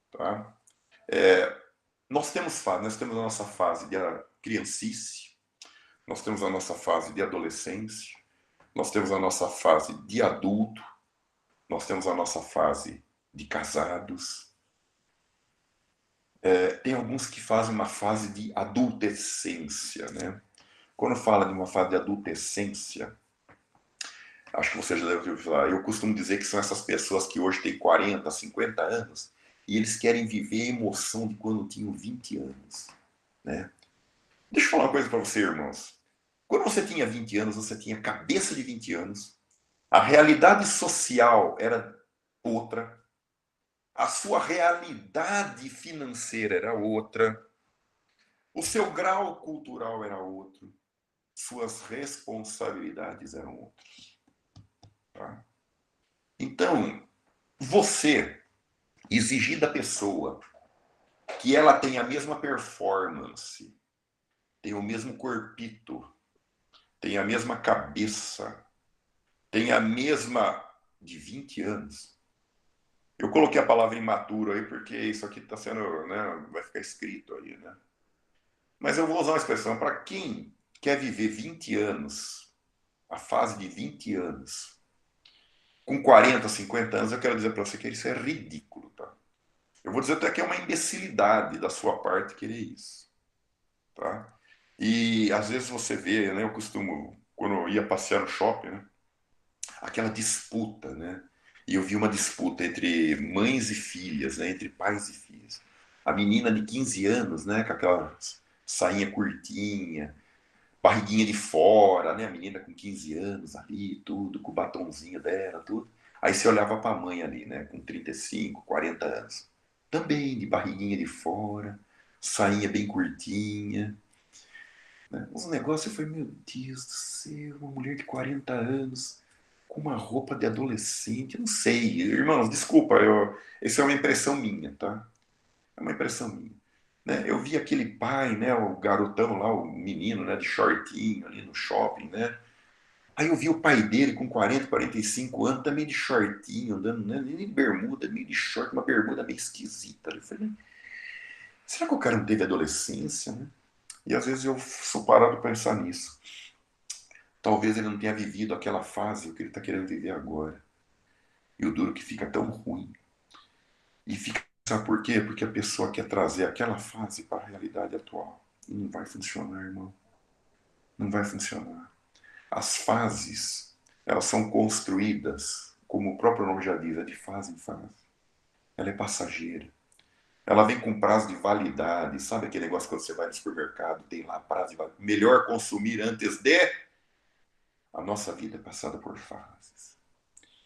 Tá? Nós temos a nossa fase de criancice, nós temos a nossa fase de adolescência, nós temos a nossa fase de adulto, nós temos a nossa fase de casados. Tem alguns que fazem uma fase de adultescência, né? Quando fala de uma fase de adultescência, acho que você já deve ouvir falar, eu costumo dizer que são essas pessoas que hoje têm 40, 50 anos e eles querem viver a emoção de quando tinham 20 anos, né? Deixa eu falar uma coisa para você, irmãos. Quando você tinha 20 anos, você tinha cabeça de 20 anos, a realidade social era outra, a sua realidade financeira era outra, o seu grau cultural era outro, suas responsabilidades eram outras. Tá? Então, você exigir da pessoa que ela tenha a mesma performance, tenha o mesmo corpito, tenha a mesma cabeça, tenha a mesma de 20 anos. Eu coloquei a palavra imaturo aí porque isso aqui está sendo, né, vai ficar escrito aí, né? Mas eu vou usar uma expressão para quem quer viver 20 anos, a fase de 20 anos, com 40, 50 anos, eu quero dizer para você que isso é ridículo, tá? Eu vou dizer até que é uma imbecilidade da sua parte querer isso, tá? E às vezes você vê, né, eu costumo, quando eu ia passear no shopping, né, aquela disputa, né? E eu vi uma disputa entre mães e filhas, né, entre pais e filhas. A menina de 15 anos, né, com aquela sainha curtinha, barriguinha de fora, né? A menina com 15 anos ali, tudo, com o batonzinho dela, tudo. Aí você olhava para a mãe ali, né? Com 35, 40 anos. Também de barriguinha de fora, sainha bem curtinha. Né? Uns negócios, eu falei, meu Deus do céu, uma mulher de 40 anos com uma roupa de adolescente, eu não sei. Irmãos, desculpa, essa é uma impressão minha, tá? É uma impressão minha. Né? Eu vi aquele pai, né, o garotão lá, o menino, né, de shortinho ali no shopping, né? Aí eu vi o pai dele com 40, 45 anos, também de shortinho, andando, né, nem de bermuda, meio de short, uma bermuda meio esquisita. Eu falei, será que o cara não teve adolescência, né? E às vezes eu sou parado para pensar nisso. Talvez ele não tenha vivido aquela fase que ele está querendo viver agora. E o duro que fica tão ruim. E fica, sabe por quê? Porque a pessoa quer trazer aquela fase para a realidade atual. E não vai funcionar, irmão. Não vai funcionar. As fases, elas são construídas, como o próprio nome já diz, é de fase em fase. Ela é passageira. Ela vem com prazo de validade. Sabe aquele negócio quando você vai no supermercado, tem lá prazo de validade. Melhor consumir antes de... A nossa vida é passada por fases.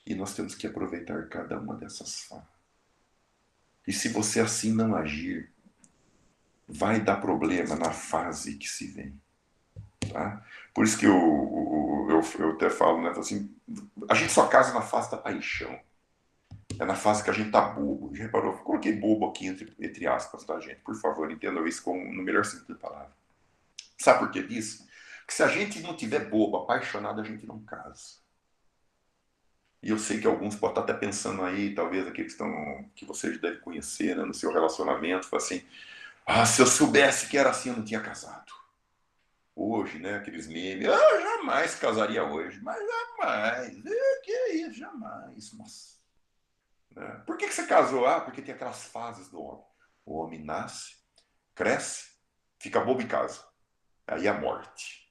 E nós temos que aproveitar cada uma dessas fases. E se você assim não agir, vai dar problema na fase que se vem. Tá? Por isso que eu até falo, né? Assim, a gente só casa na fase da paixão. É na fase que a gente tá bobo. Já reparou? Eu coloquei bobo aqui entre aspas, tá, gente? Por favor, entendam isso como no melhor sentido da palavra. Sabe por que disso? Porque se a gente não tiver bobo, apaixonado, a gente não casa. E eu sei que alguns podem estar até pensando aí, talvez aqueles que vocês devem conhecer, né, no seu relacionamento, assim, ah, se eu soubesse que era assim, eu não tinha casado. Hoje, né, aqueles memes, ah, jamais casaria hoje, mas jamais, que é isso, jamais, nossa. Né? Por que você casou? Ah, porque tem aquelas fases do homem. O homem nasce, cresce, fica bobo e casa. Aí a morte.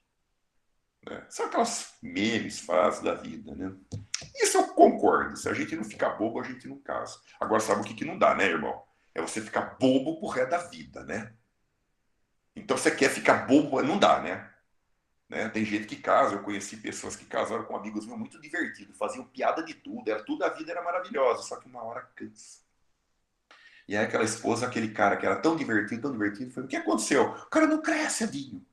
Né? São aquelas memes, fases da vida, né? Isso eu concordo. Se a gente não ficar bobo, a gente não casa. Agora, sabe o que não dá, né, irmão? É você ficar bobo pro resto da vida, né? Então, você quer ficar bobo, não dá, né? Tem gente que casa, eu conheci pessoas que casaram com amigos meus muito divertidos, faziam piada de tudo, era tudo, a vida era maravilhosa, só que uma hora cansa. E aí aquela esposa, aquele cara que era tão divertido, foi, o que aconteceu? O cara não cresce, Adinho.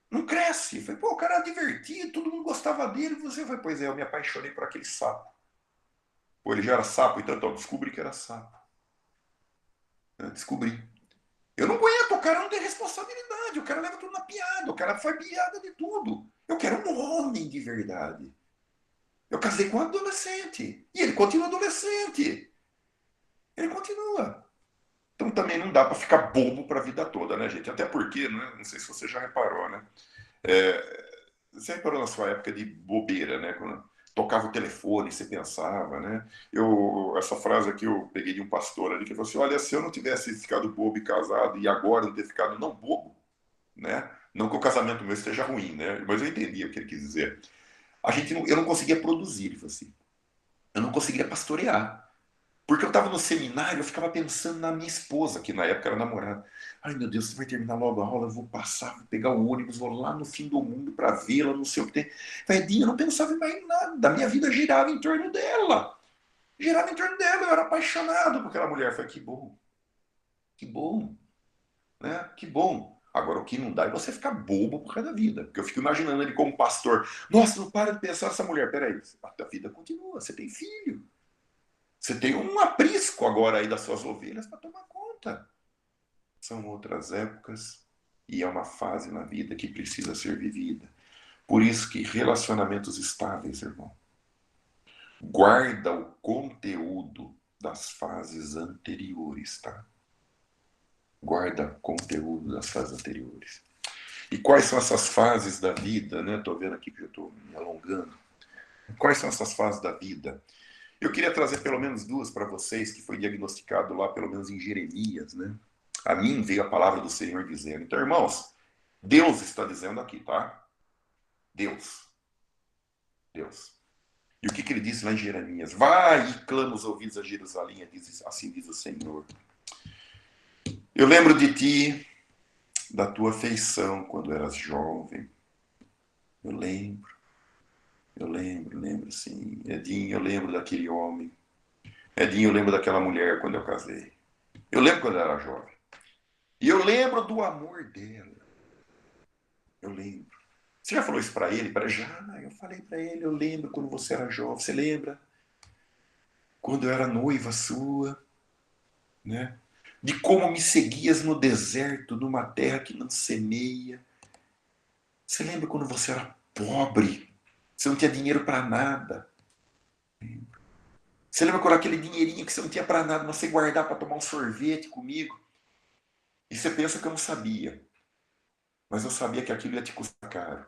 Não cresce. Eu falei, pô, o cara era divertido, todo mundo gostava dele. Você foi, pois é, eu me apaixonei por aquele sapo. Pô, ele já era sapo, então eu descobri que era sapo. Eu descobri. Eu não aguento, o cara não tem responsabilidade, o cara leva tudo na piada, o cara faz piada de tudo. Eu quero um homem de verdade. Eu casei com um adolescente. E ele continua adolescente. Ele continua. Então também não dá para ficar bobo para a vida toda, né, gente? Até porque, né, não sei se você já reparou, né? Você reparou na sua época de bobeira, né? Quando tocava o telefone, você pensava, né? Essa frase aqui eu peguei de um pastor ali que falou assim: olha, se eu não tivesse ficado bobo e casado e agora não ter ficado não bobo, né? Não que o casamento meu esteja ruim, né? Mas eu entendi o que ele quis dizer. Eu não conseguia produzir, ele falou assim. Eu não conseguia pastorear. Porque eu estava no seminário, eu ficava pensando na minha esposa, que na época era namorada. Ai, meu Deus, você vai terminar logo a aula, eu vou passar, vou pegar o ônibus, vou lá no fim do mundo para vê-la, não sei o que tem. Edinha, eu não pensava em mais nada. A minha vida girava em torno dela. Girava em torno dela, eu era apaixonado por aquela mulher. Falei, que bom, né? Que bom. Agora, o que não dá é você ficar bobo por causa da vida. Porque eu fico imaginando ele como pastor. Nossa, não para de pensar nessa mulher. Peraí, a vida continua, você tem filho. Você tem um aprisco agora aí das suas ovelhas para tomar conta. São outras épocas e é uma fase na vida que precisa ser vivida. Por isso que relacionamentos estáveis, irmão, guarda o conteúdo das fases anteriores, tá? Guarda o conteúdo das fases anteriores. E quais são essas fases da vida, né? Estou vendo aqui que eu estou me alongando. Quais são essas fases da vida? Eu queria trazer pelo menos duas para vocês, que foi diagnosticado lá, pelo menos em Jeremias, né? A mim veio a palavra do Senhor dizendo. Então, irmãos, Deus está dizendo aqui, tá? Deus. Deus. E o que, que ele disse lá em Jeremias? Vai e clama os ouvidos a Jerusalém, assim diz o Senhor. Eu lembro de ti, da tua afeição quando eras jovem. Eu lembro sim. Edinho, eu lembro daquele homem. Edinho, eu lembro daquela mulher quando eu casei. Eu lembro quando eu era jovem. E eu lembro do amor dela. Eu lembro. Você já falou isso para ele? Já, eu falei para ele, eu lembro quando você era jovem. Você lembra? Quando eu era noiva sua, né? De como me seguias no deserto, numa terra que não semeia. Você lembra quando você era pobre? Você não tinha dinheiro para nada. Você lembra quando aquele dinheirinho que você não tinha para nada, mas você guardar para tomar um sorvete comigo? E você pensa que eu não sabia. Mas eu sabia que aquilo ia te custar caro.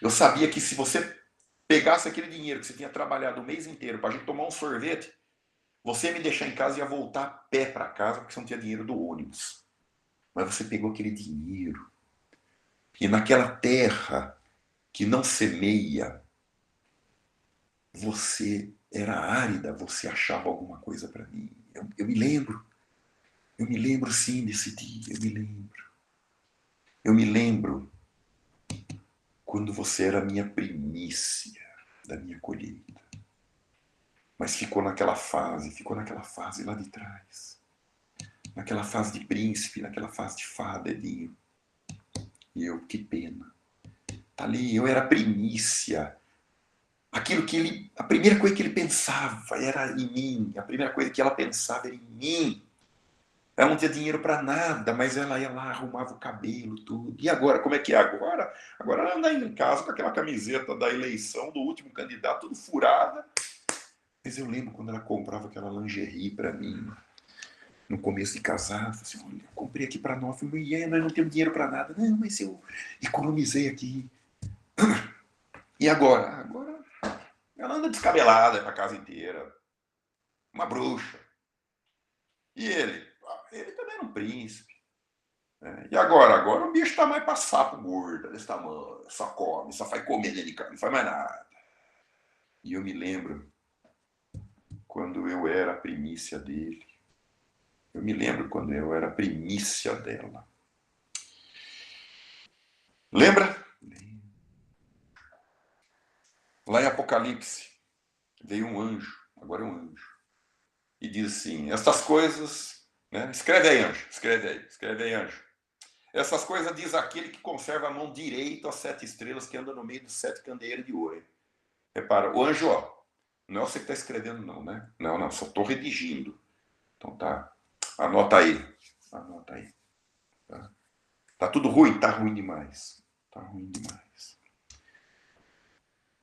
Eu sabia que se você pegasse aquele dinheiro que você tinha trabalhado o mês inteiro para a gente tomar um sorvete, você ia me deixar em casa e ia voltar a pé para casa porque você não tinha dinheiro do ônibus. Mas você pegou aquele dinheiro. E naquela terra que não semeia, você era árida, você achava alguma coisa para mim. Eu me lembro. Eu me lembro sim desse dia. Eu me lembro. Eu me lembro quando você era a minha primícia da minha colheita. Mas ficou naquela fase lá de trás. Naquela fase de príncipe, naquela fase de fada, Edinho. E eu, que pena. Tá ali, eu era a primícia. Aquilo que ele, a primeira coisa que ele pensava era em mim. A primeira coisa que ela pensava era em mim. Ela não tinha dinheiro para nada, mas ela ia lá, arrumava o cabelo, tudo. E agora, como é que é agora? Agora ela anda em casa com aquela camiseta da eleição do último candidato, tudo furada. Mas eu lembro quando ela comprava aquela lingerie para mim, no começo de casar. Eu falei assim, olha, eu comprei aqui para nós. Eu falei, nós não temos dinheiro para nada. Não, mas eu economizei aqui. E agora? Agora ela anda descabelada para casa inteira. Uma bruxa. E ele? Ele também era um príncipe. Né? E agora? Agora o bicho tá mais pra sapo gordo, desse tamanho. Só come, só faz comer dentro de casa, não faz mais nada. E eu me lembro quando eu era a primícia dele. Eu me lembro quando eu era a primícia dela. Lembra? Lá em Apocalipse, veio um anjo, agora é um anjo, e diz assim, estas coisas, né? Escreve aí, anjo, escreve aí, anjo. Essas coisas diz aquele que conserva a mão direita às 7 estrelas que anda no meio dos 7 candeeiros de ouro. Hein? Repara, o anjo, ó, não é você que está escrevendo não, né? Não, não, só estou redigindo. Então tá, anota aí. Anota aí. Tá, tá tudo ruim? Tá ruim demais. Tá ruim demais.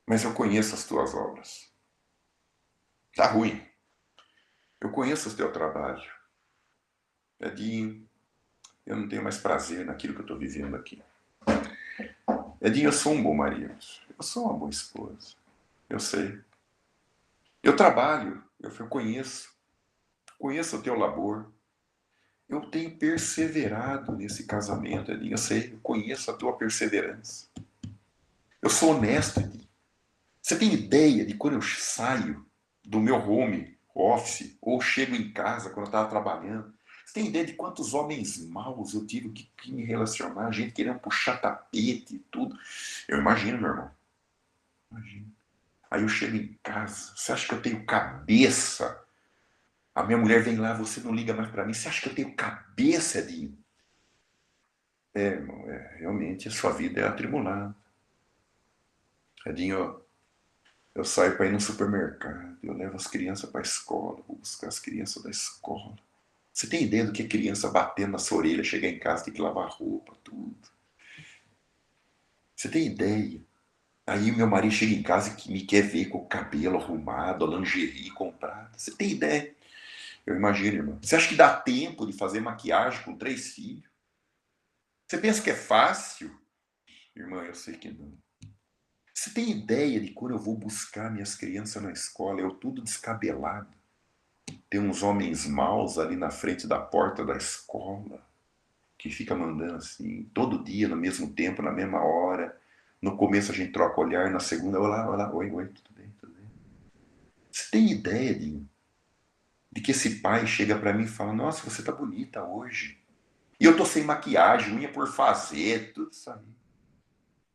Mas eu conheço as tuas obras. Tá ruim. Eu conheço o teu trabalho. Edinho, eu não tenho mais prazer naquilo que eu estou vivendo aqui. Edinho, eu sou um bom marido. Eu sou uma boa esposa. Eu sei. Eu trabalho. Eu conheço. Conheço o teu labor. Eu tenho perseverado nesse casamento, Edinho. Eu sei. Eu conheço a tua perseverança. Eu sou honesto, Edinho. Você tem ideia de quando eu saio do meu home office ou chego em casa quando eu estava trabalhando? Você tem ideia de quantos homens maus eu tive que me relacionar? Gente querendo puxar tapete e tudo. Eu imagino, meu irmão. Imagino. Aí eu chego em casa. Você acha que eu tenho cabeça? A minha mulher vem lá, você não liga mais para mim. Você acha que eu tenho cabeça, Edinho? Irmão, realmente a sua vida é atribulada. Edinho, eu saio para ir no supermercado, eu levo as crianças para a escola, vou buscar as crianças da escola. Você tem ideia do que é criança batendo na sua orelha, chegar em casa, tem que lavar roupa, tudo? Você tem ideia? Aí meu marido chega em casa e me quer ver com o cabelo arrumado, a lingerie comprada. Você tem ideia? Eu imagino, irmão. Você acha que dá tempo de fazer maquiagem com 3 filhos? Você pensa que é fácil? Irmã, eu sei que não. Você tem ideia de quando eu vou buscar minhas crianças na escola, eu tudo descabelado? Tem uns homens maus ali na frente da porta da escola, que fica mandando assim, todo dia, no mesmo tempo, na mesma hora. No começo a gente troca olhar, na segunda, olá, olá, oi, oi, tudo bem, tudo bem. Você tem ideia de que esse pai chega para mim e fala, nossa, você tá bonita hoje. E eu tô sem maquiagem, unha por fazer, tudo isso aí.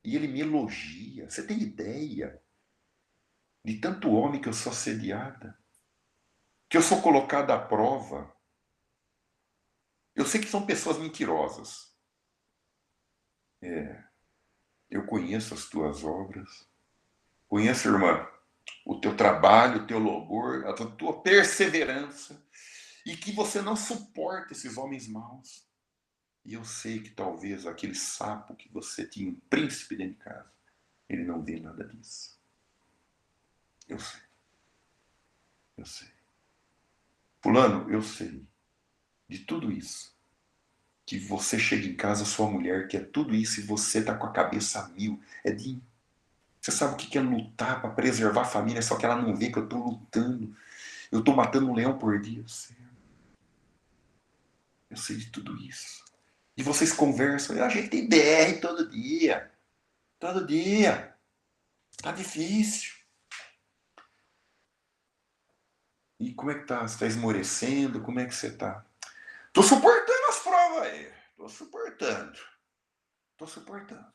E ele me elogia. Você tem ideia de tanto homem que eu sou assediada? Que eu sou colocada à prova? Eu sei que são pessoas mentirosas. Eu conheço as tuas obras. Conheço, irmã, o teu trabalho, o teu louvor, a tua perseverança. E que você não suporta esses homens maus. E eu sei que talvez aquele sapo que você tinha, um príncipe dentro de casa, ele não vê nada disso. Eu sei. Eu sei. Fulano, eu sei de tudo isso. Que você chega em casa, sua mulher quer tudo isso e você tá com a cabeça a mil. Você sabe o que é lutar para preservar a família, só que ela não vê que eu tô lutando. Eu tô matando um leão por dia. Eu sei de tudo isso. E vocês conversam, a gente tem BR todo dia. Todo dia. Tá difícil. E como é que tá? Você tá esmorecendo? Como é que você tá? Tô suportando as provas aí. Tô suportando. Tô suportando.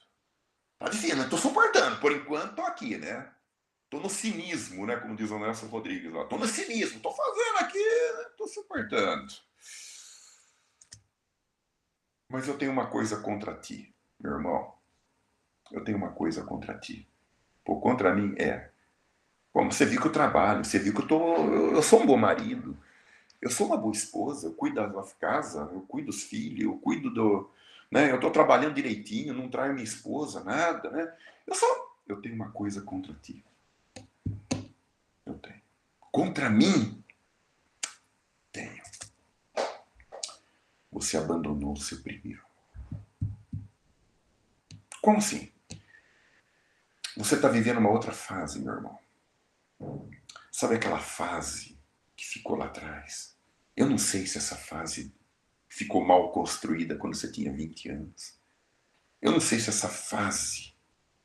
Tá difícil, mas tô suportando. Por enquanto, tô aqui, né? Tô no cinismo, né? Como diz o Nelson Rodrigues lá. Tô no cinismo. Tô fazendo aqui, né? Tô suportando. Mas eu tenho uma coisa contra ti, meu irmão. Eu tenho uma coisa contra ti. Pô, contra mim é. Como você viu que eu trabalho, você viu que eu sou um bom marido, eu sou uma boa esposa, eu cuido da casa, eu cuido dos filhos, eu cuido do. Né, eu estou trabalhando direitinho, não traio minha esposa, nada, né? Eu tenho uma coisa contra ti. Eu tenho. Contra mim, tenho. Você abandonou o seu primeiro. Como assim? Você está vivendo uma outra fase, meu irmão. Sabe aquela fase que ficou lá atrás? Eu não sei se essa fase ficou mal construída quando você tinha 20 anos. Eu não sei se essa fase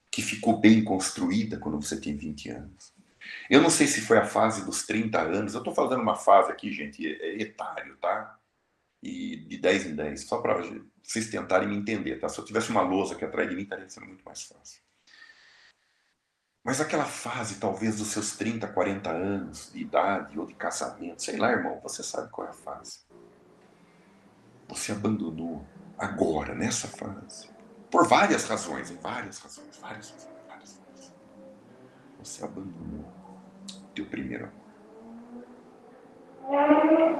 que ficou bem construída quando você tem 20 anos. Eu não sei se foi a fase dos 30 anos. Eu estou falando uma fase aqui, gente, etário, tá? E de 10 em 10, só para vocês tentarem me entender, tá? Se eu tivesse uma lousa aqui atrás de mim, estaria sendo muito mais fácil. Mas aquela fase, talvez, dos seus 30, 40 anos, de idade, ou de casamento, sei lá, irmão, você sabe qual é a fase. você abandonou agora, nessa fase, por várias razões, várias razões. Você abandonou teu primeiro amor.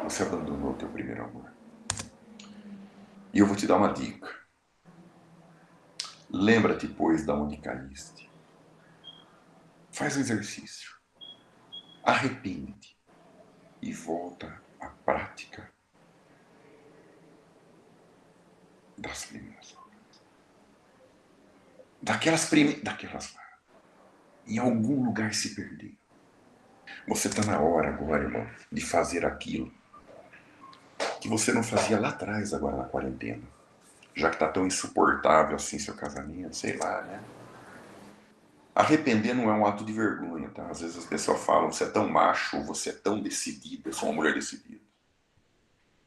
Você abandonou teu primeiro amor. E eu vou te dar uma dica. Lembra-te, pois, da onde caíste. Faz um exercício. Arrepende-te e volta à prática das primeiras obras. Daquelas em algum lugar se perdeu. Você está na hora agora, irmão, de fazer aquilo que você não fazia lá atrás, agora na quarentena. Já que está tão insuportável assim seu casamento, sei lá, né? Arrepender não é um ato de vergonha, tá? Às vezes as pessoas falam, você é tão macho, você é tão decidida, eu sou uma mulher decidida.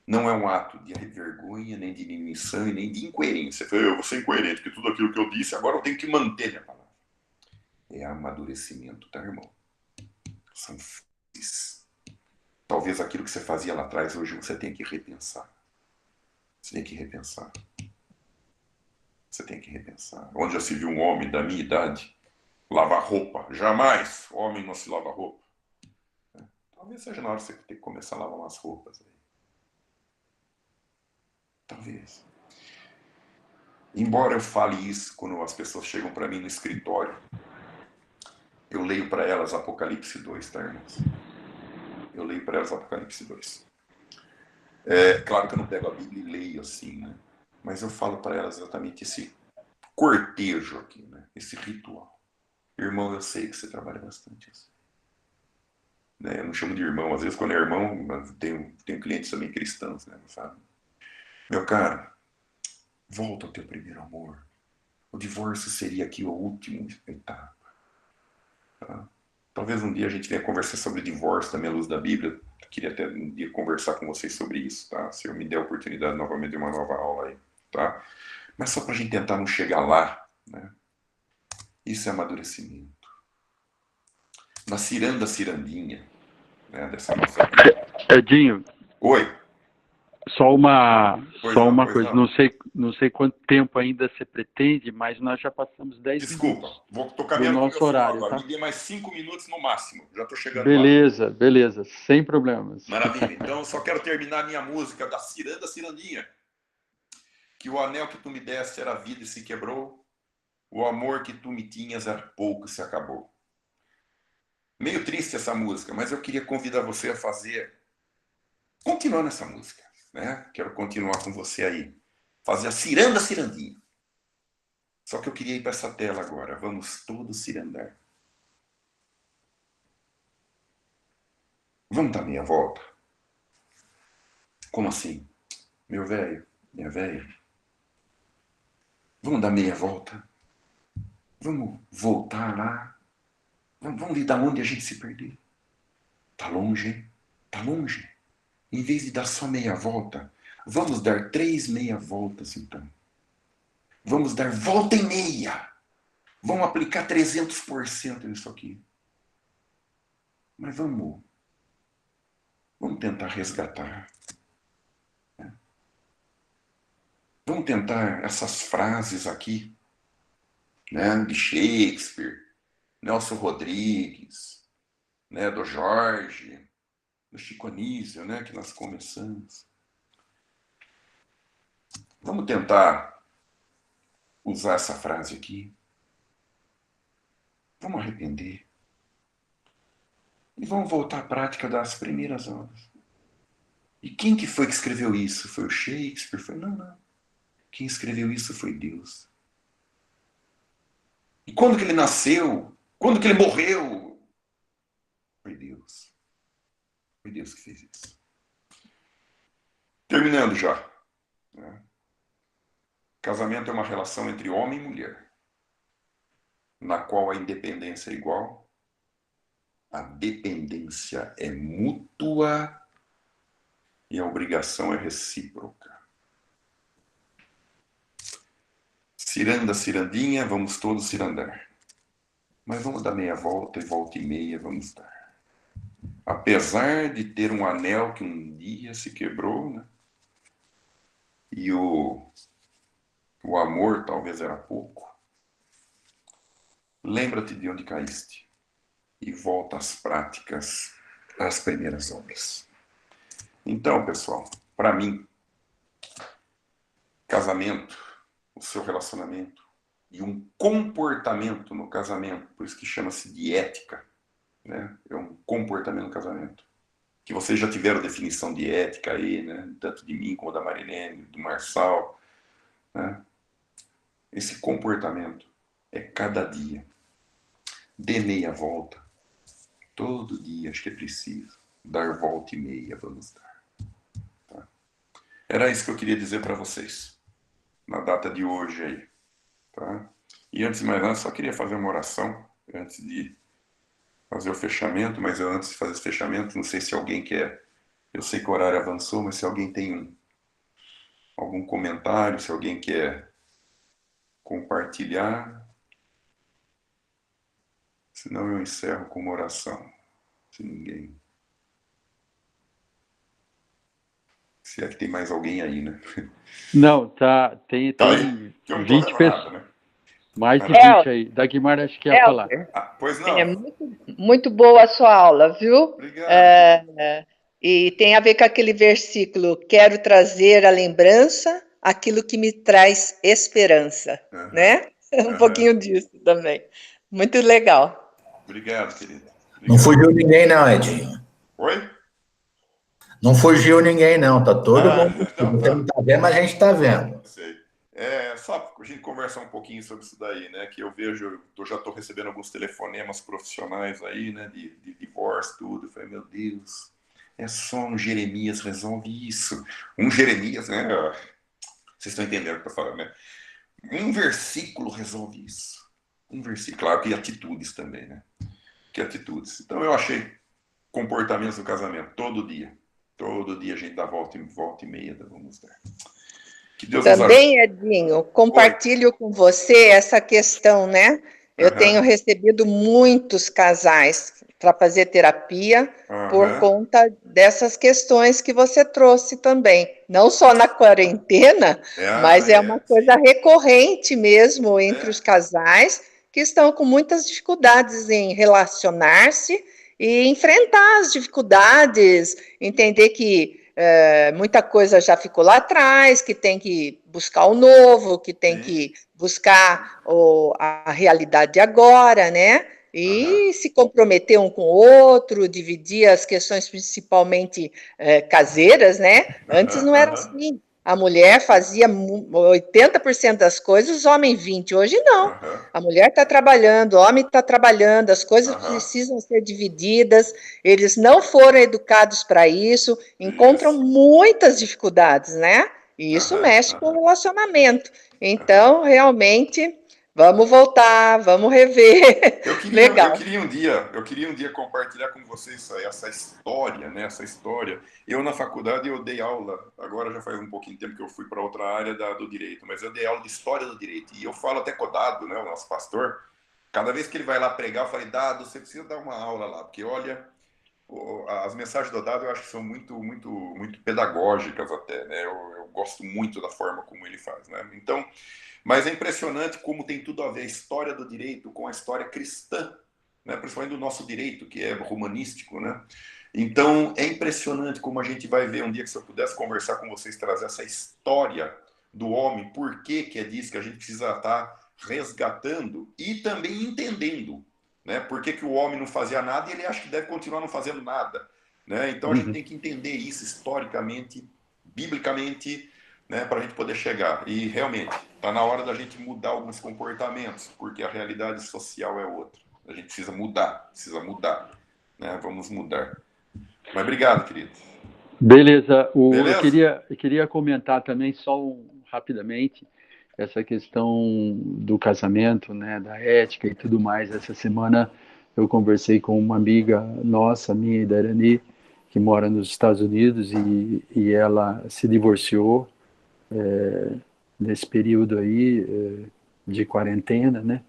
Não é um ato de vergonha, nem de diminuição e nem de incoerência. Eu vou ser incoerente, porque tudo aquilo que eu disse, agora eu tenho que manter minha palavra. É amadurecimento, tá, irmão? São fases. Talvez aquilo que você fazia lá atrás, hoje você tenha que repensar. Você tem que repensar. Você tem que repensar. Onde já se viu um homem da minha idade lavar roupa? Jamais! Homem não se lava roupa. Talvez seja na hora de você ter que começar a lavar umas roupas aí. Talvez. Embora eu fale isso quando as pessoas chegam para mim no escritório, eu leio para elas Apocalipse 2, tá, irmãos? Eu leio para elas Apocalipse 2. É claro que eu não pego a Bíblia e leio assim, né? Mas eu falo para elas exatamente esse cortejo aqui, né? Esse ritual. Irmão, eu sei que você trabalha bastante assim. Né? Eu não chamo de irmão, às vezes quando é irmão, tenho clientes também cristãos, né? Sabe? Meu caro, volta ao teu primeiro amor. O divórcio seria aqui a última etapa. Tá? Talvez um dia a gente venha conversar sobre divórcio também à luz da Bíblia. Eu queria até um dia conversar com vocês sobre isso, tá? Se eu me der a oportunidade novamente de uma nova aula aí, tá? Mas só para a gente tentar não chegar lá, né? Isso é amadurecimento. Na cirandinha, né, dessa nossa vida. Edinho, Oi, só uma, pois só não, uma pois coisa, não. não sei quanto tempo ainda você pretende, mas nós já passamos 10 Desculpa, minutos vou tô do caminhando para o meu nosso final horário, agora. Me tá? dê mais 5 minutos no máximo. Já estou chegando lá. Beleza, beleza, sem problemas. Maravilha. Então, eu só quero terminar a minha música da cirandinha. Que o anel que tu me deste era vida e se quebrou. O amor que tu me tinhas era pouco e se acabou. Meio triste essa música, mas eu queria convidar você a fazer... Continuar nessa música, né? Quero continuar com você aí. Fazer a cirandinha. Só que eu queria ir para essa tela agora. Vamos todos cirandar. Vamos dar meia volta? Como assim? Meu velho, minha velha. Vamos dar meia volta? Vamos voltar lá? Vamos ver de onde a gente se perdeu. Tá longe, hein? Tá longe. Em vez de dar só meia volta, vamos dar 3 meia voltas, então. Vamos dar volta e meia. Vamos aplicar 300% nisso aqui. Mas vamos tentar resgatar. Né? Vamos tentar essas frases aqui, né, de Shakespeare, Nelson Rodrigues, né, do Jorge, do Chico Anísio, né, que nós começamos. Vamos tentar usar essa frase aqui. Vamos arrepender. E vamos voltar à prática das primeiras obras. E quem que foi que escreveu isso? Foi o Shakespeare? Foi? Não, não. Quem escreveu isso foi Deus. E quando que ele nasceu? Quando que ele morreu? Foi Deus. Foi Deus que fez isso. Terminando já. Né? Casamento é uma relação entre homem e mulher, na qual a independência é igual, a dependência é mútua e a obrigação é recíproca. Cirandinha, vamos todos cirandar. Mas vamos dar meia volta e volta e meia vamos dar. Apesar de ter um anel que um dia se quebrou, né? e o amor talvez era pouco, lembra-te de onde caíste e volta às práticas, às primeiras obras. Então, pessoal, para mim, casamento, o seu relacionamento e um comportamento no casamento, por isso que chama-se de ética, né? É um comportamento no casamento. Que vocês já tiveram definição de ética aí, né? Tanto de mim como da Marilene, do Marçal, né? Esse comportamento é cada dia. Dê meia volta. Todo dia, acho que é preciso. Dar volta e meia, vamos dar. Tá? Era isso que eu queria dizer para vocês. Na data de hoje aí. Tá? E antes de mais nada, só queria fazer uma oração. Antes de fazer o fechamento. Mas eu, antes de fazer esse fechamento, não sei se alguém quer... Eu sei que o horário avançou, mas se alguém tem algum comentário, se alguém quer compartilhar... Senão eu encerro com uma oração. Se ninguém... Se é que tem mais alguém aí, né? Não, tá, tem Tá aí? Que eu não tô 20 vendo nada, pessoas, né? mais de 20 aí. Dagmar acho que ia falar. Helder, Pois é não. muito boa a sua aula, viu? Obrigado. E tem a ver com aquele versículo: quero trazer à lembrança aquilo que me traz esperança, né? Um pouquinho disso também. Muito legal. Obrigado, querido. Não fugiu ninguém, não, Edinho. Oi? Não fugiu ninguém, não. Tá todo mundo. Então, Você não tá vendo, mas a gente tá vendo. sei. Só a gente conversar um pouquinho sobre isso daí, né? Que eu vejo, eu já estou recebendo alguns telefonemas profissionais aí, né? De divórcio, tudo. Eu falei, meu Deus, é só um Jeremias resolve isso. Um Jeremias, né? Vocês estão entendendo o que eu estou falando, né? Um versículo resolve isso. Um versículo, claro que atitudes também, né? Que atitudes. Então eu achei comportamentos do casamento todo dia. Todo dia a gente dá volta e meia, vamos dar. Que Deus nos ajude. Também, Edinho, compartilho com você essa questão, né? Eu tenho recebido muitos casais para fazer terapia por conta dessas questões que você trouxe também. Não só na quarentena, mas é uma coisa recorrente mesmo entre os casais que estão com muitas dificuldades em relacionar-se e enfrentar as dificuldades, entender que muita coisa já ficou lá atrás, que tem que buscar o novo, que tem que buscar a realidade de agora, né? E se comprometer um com o outro, dividir as questões principalmente caseiras, né? Antes não era assim. A mulher fazia 80% das coisas, os homens 20%. Hoje não. A mulher está trabalhando, o homem está trabalhando, as coisas precisam ser divididas, eles não foram educados para isso, encontram muitas dificuldades, né? E isso mexe com o relacionamento. Então, realmente, vamos voltar, vamos rever. Legal. Eu queria um dia compartilhar com vocês essa história, né? Essa história. Eu, na faculdade, eu dei aula, agora já faz um pouquinho de tempo que eu fui para outra área do direito, mas eu dei aula de história do direito. E eu falo até com o Dado, né? O nosso pastor. Cada vez que ele vai lá pregar, eu falei, Dado, você precisa dar uma aula lá, porque olha, as mensagens do Dado eu acho que são muito pedagógicas até, né? Eu gosto muito da forma como ele faz, né? Então, mas é impressionante como tem tudo a ver a história do direito com a história cristã, né? Principalmente do nosso direito, que é romanístico, né? Então, é impressionante como a gente vai ver um dia que se eu pudesse conversar com vocês, trazer essa história do homem, por que é disso que a gente precisa estar resgatando e também entendendo, né? Por que o homem não fazia nada e ele acha que deve continuar não fazendo nada, né? Então, a gente tem que entender isso historicamente, biblicamente, né, para a gente poder chegar. E realmente, está na hora da gente mudar alguns comportamentos, porque a realidade social é outra. A gente precisa mudar, né? Vamos mudar. Mas obrigado, querido. Beleza. Eu queria comentar também, rapidamente, essa questão do casamento, né, da ética e tudo mais. Essa semana eu conversei com uma amiga nossa, minha e da Irani, que mora nos Estados Unidos, e ela se divorciou nesse período aí de quarentena, né?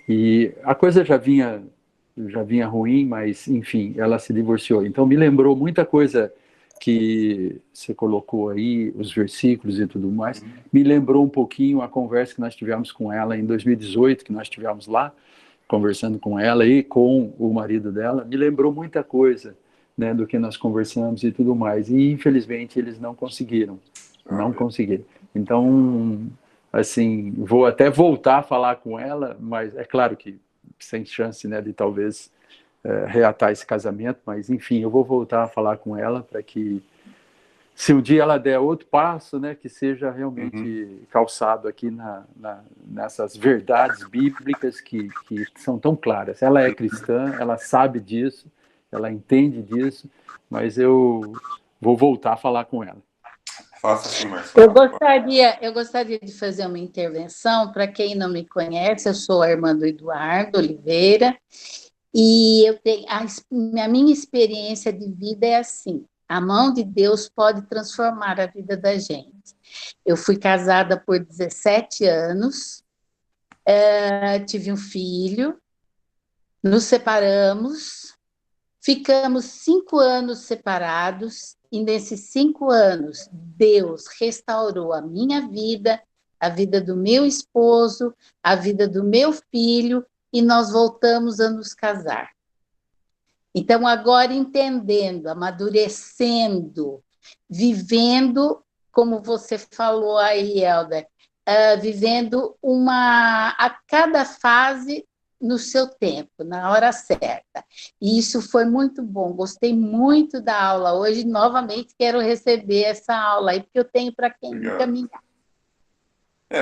E a coisa já vinha ruim, mas enfim, ela se divorciou. Então me lembrou muita coisa que você colocou aí, os versículos e tudo mais, me lembrou um pouquinho a conversa que nós tivemos com ela em 2018, que nós estivemos lá, conversando com ela e com o marido dela, me lembrou muita coisa, né, do que nós conversamos e tudo mais. E, infelizmente, eles não conseguiram. Não conseguiram. Então, assim, vou até voltar a falar com ela, mas é claro que sem chance, né, de talvez reatar esse casamento, mas, enfim, eu vou voltar a falar com ela para que, se um dia ela der outro passo, né, que seja realmente calçado aqui nessas verdades bíblicas que são tão claras. Ela é cristã, ela sabe disso, ela entende disso, mas eu vou voltar a falar com ela. Faça assim, Marcelo. Eu gostaria de fazer uma intervenção. Para quem não me conhece, eu sou a irmã do Eduardo Oliveira, e eu tenho, a minha experiência de vida é assim: a mão de Deus pode transformar a vida da gente. Eu fui casada por 17 anos, tive um filho, nos separamos, ficamos 5 anos separados, e nesses 5 anos, Deus restaurou a minha vida, a vida do meu esposo, a vida do meu filho, e nós voltamos a nos casar. Então, agora entendendo, amadurecendo, vivendo, como você falou aí, Helder, vivendo a cada fase no seu tempo, na hora certa. E isso foi muito bom, gostei muito da aula. Hoje, novamente, quero receber essa aula aí, porque eu tenho para quem me caminhar.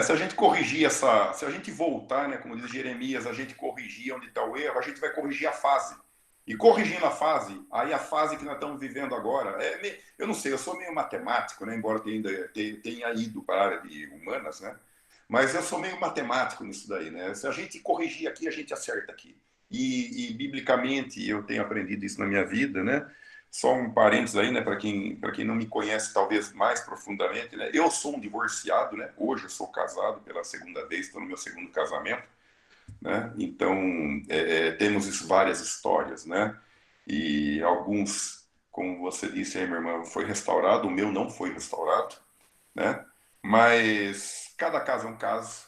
Se a gente corrigir se a gente voltar, né, como diz Jeremias, a gente corrigir onde está o erro, a gente vai corrigir a fase. E corrigindo a fase, aí a fase que nós estamos vivendo agora, eu não sei, eu sou meio matemático, né, embora tenha ido para a área de humanas, né, mas eu sou meio matemático nisso daí, né, se a gente corrigir aqui, a gente acerta aqui. E biblicamente, eu tenho aprendido isso na minha vida, né, só um parênteses aí, né, para quem não me conhece talvez mais profundamente, né, eu sou um divorciado, né, hoje eu sou casado pela segunda vez, estou no meu segundo casamento, né? Então, temos várias histórias, né? E alguns, como você disse aí, minha irmã, foi restaurado, o meu não foi restaurado, né? Mas cada caso é um caso,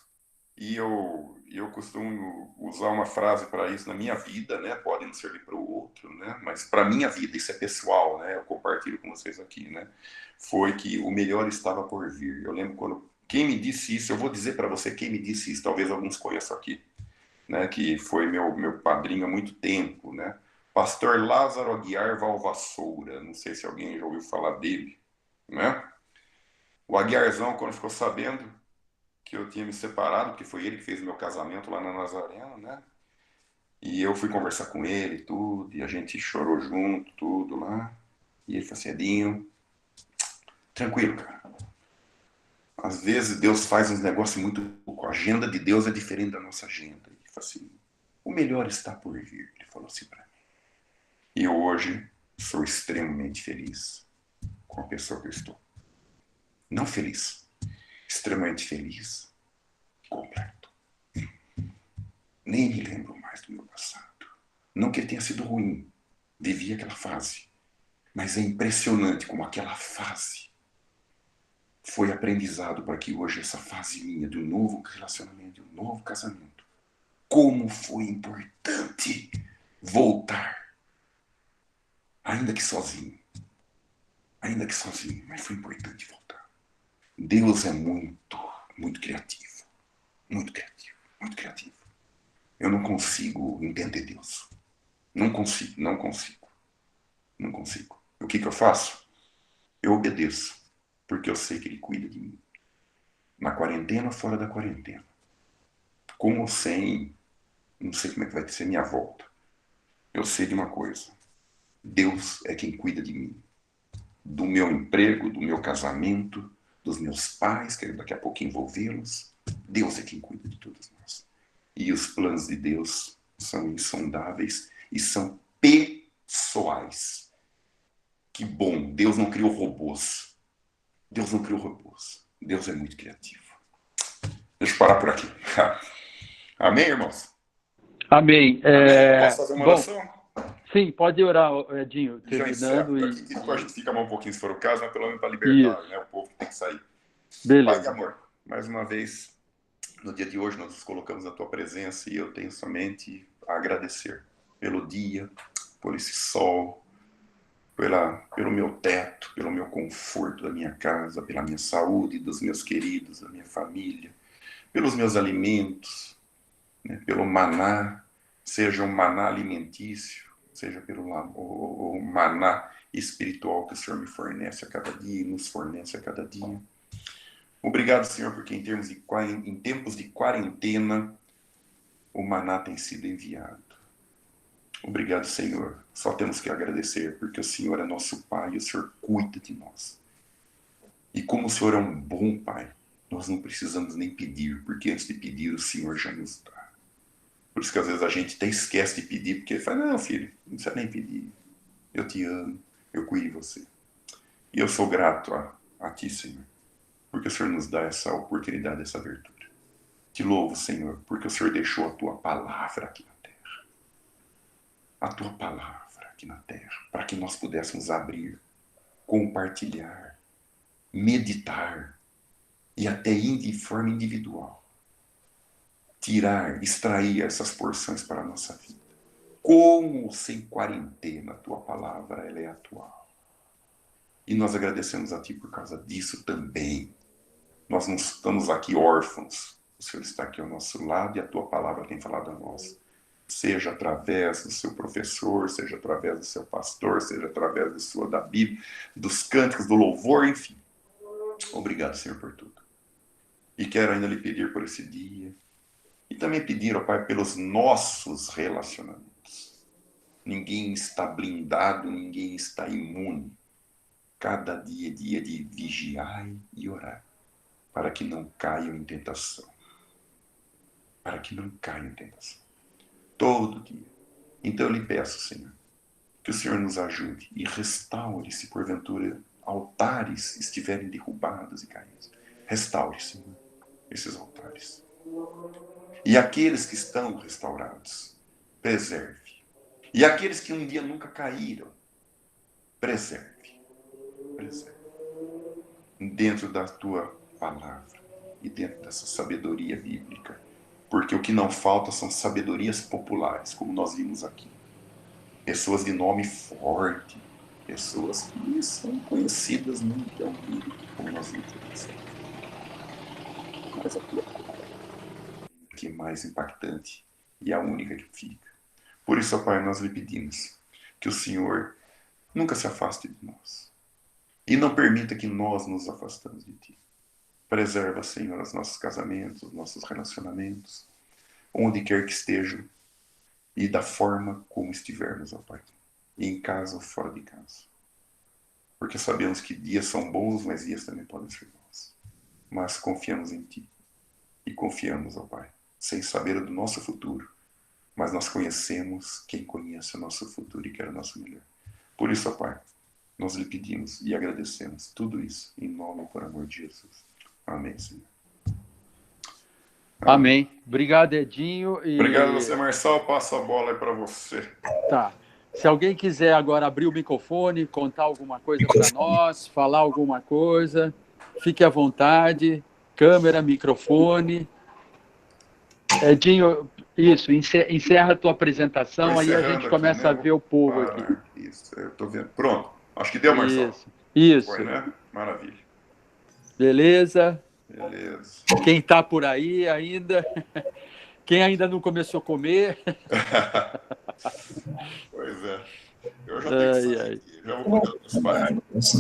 e eu costumo usar uma frase para isso na minha vida, né? Pode não servir para o outro, né? Mas para a minha vida, isso é pessoal, né? Eu compartilho com vocês aqui, né? Foi que o melhor estava por vir. Eu lembro quem me disse isso, eu vou dizer para você quem me disse isso, talvez alguns conheçam aqui, né, que foi meu padrinho há muito tempo, né? Pastor Lázaro Aguiar Valvassoura, não sei se alguém já ouviu falar dele, né? O Aguiarzão, quando ficou sabendo que eu tinha me separado, porque foi ele que fez o meu casamento lá na Nazarena, né? E eu fui conversar com ele, tudo, e a gente chorou junto, tudo lá. E ele falou assim: Edinho, tranquilo, cara. Às vezes Deus faz uns negócios muito loucos. A agenda de Deus é diferente da nossa agenda. Ele falou assim: o melhor está por vir. Ele falou assim para mim. E eu hoje sou extremamente feliz com a pessoa que eu estou. Não feliz, extremamente feliz, completo. Nem me lembro mais do meu passado. Não que ele tenha sido ruim, vivi aquela fase. Mas é impressionante como aquela fase foi aprendizado para que hoje essa fase minha de um novo relacionamento, de um novo casamento, como foi importante voltar, ainda que sozinho, mas foi importante voltar. Deus é muito, muito criativo, muito criativo, muito criativo. Eu não consigo entender Deus, não consigo. O que eu faço? Eu obedeço, porque eu sei que Ele cuida de mim. Na quarentena ou fora da quarentena. Com ou sem, não sei como é que vai ser minha volta. Eu sei de uma coisa. Deus é quem cuida de mim. Do meu emprego, do meu casamento, dos meus pais, quero daqui a pouco envolvê-los. Deus é quem cuida de todos nós. E os planos de Deus são insondáveis e são pessoais. Que bom, Deus não criou robôs. Deus é muito criativo. Deixa eu parar por aqui. Amém, irmãos? Amém. Posso fazer uma oração? Sim, pode orar, Edinho, terminando. E a gente fica mais um pouquinho, se for o caso, mas pelo menos para libertar, né, o povo que tem que sair. Beleza. Pai de amor, mais uma vez, no dia de hoje, nós nos colocamos na tua presença e eu tenho somente a agradecer pelo dia, por esse sol, pelo meu teto, pelo meu conforto da minha casa, pela minha saúde, dos meus queridos, da minha família, pelos meus alimentos, né, pelo maná, seja um maná alimentício, seja pelo o maná espiritual que o Senhor me fornece a cada dia e nos fornece a cada dia. Obrigado, Senhor, porque em tempos de quarentena, o maná tem sido enviado. Obrigado, Senhor. Só temos que agradecer, porque o Senhor é nosso Pai e o Senhor cuida de nós. E como o Senhor é um bom Pai, nós não precisamos nem pedir, porque antes de pedir, o Senhor já nos dá. Por isso que às vezes a gente até esquece de pedir, porque ele fala, não, filho, não precisa nem pedir. Eu te amo, eu cuido de você. E eu sou grato a ti, Senhor, porque o Senhor nos dá essa oportunidade, essa abertura. Te louvo, Senhor, porque o Senhor deixou a tua palavra aqui na terra. A tua palavra aqui na terra, para que nós pudéssemos abrir, compartilhar, meditar e até ir de forma individual. Tirar, extrair essas porções para a nossa vida. Como sem quarentena, a tua palavra ela é atual. E nós agradecemos a ti por causa disso também. Nós não estamos aqui órfãos. O Senhor está aqui ao nosso lado e a tua palavra tem falado a nós. Seja através do seu professor, seja através do seu pastor, seja através da Bíblia, dos cânticos, do louvor, enfim. Obrigado, Senhor, por tudo. E quero ainda lhe pedir por esse dia. E também pedir, ó Pai, pelos nossos relacionamentos. Ninguém está blindado, ninguém está imune. Cada dia é dia de vigiar e orar, para que não caiam em tentação. Para que não caiam em tentação. Todo dia. Então eu lhe peço, Senhor, que o Senhor nos ajude e restaure, se porventura altares estiverem derrubados e caídos. Restaure, Senhor, esses altares. E aqueles que estão restaurados, preserve. E aqueles que um dia nunca caíram, preserve. Preserve. Dentro da tua palavra e dentro dessa sabedoria bíblica. Porque o que não falta são sabedorias populares, como nós vimos aqui. Pessoas de nome forte, pessoas que são conhecidas no mundo bíblico, como nós vimos aqui. Mas a tua palavra que é mais impactante e a única que fica. Por isso, ó Pai, nós lhe pedimos que o Senhor nunca se afaste de nós. E não permita que nós nos afastamos de Ti. Preserva, Senhor, os nossos casamentos, os nossos relacionamentos, onde quer que estejam, e da forma como estivermos, ó Pai, em casa ou fora de casa. Porque sabemos que dias são bons, mas dias também podem ser bons. Mas confiamos em Ti. E confiamos, ó Pai, sem saber do nosso futuro, mas nós conhecemos quem conhece o nosso futuro e quer o nosso melhor. Por isso, ó Pai, nós lhe pedimos e agradecemos tudo isso, em nome e por amor de Jesus. Amém, Senhor. Amém. Obrigado, Edinho. Obrigado a você, Marçal. Passo a bola aí para você. Tá. Se alguém quiser agora abrir o microfone, contar alguma coisa para nós, falar alguma coisa, fique à vontade. Câmera, microfone. Edinho, isso, encerra a tua apresentação, aí a gente começa a ver o povo aqui. Isso, eu estou vendo. Pronto. Acho que deu, Marçal. Isso. Foi, né? Maravilha. Beleza. Beleza. Quem está por aí ainda, quem ainda não começou a comer. Pois é. Eu já tenho que sair aqui. Já vou cuidar dos pais.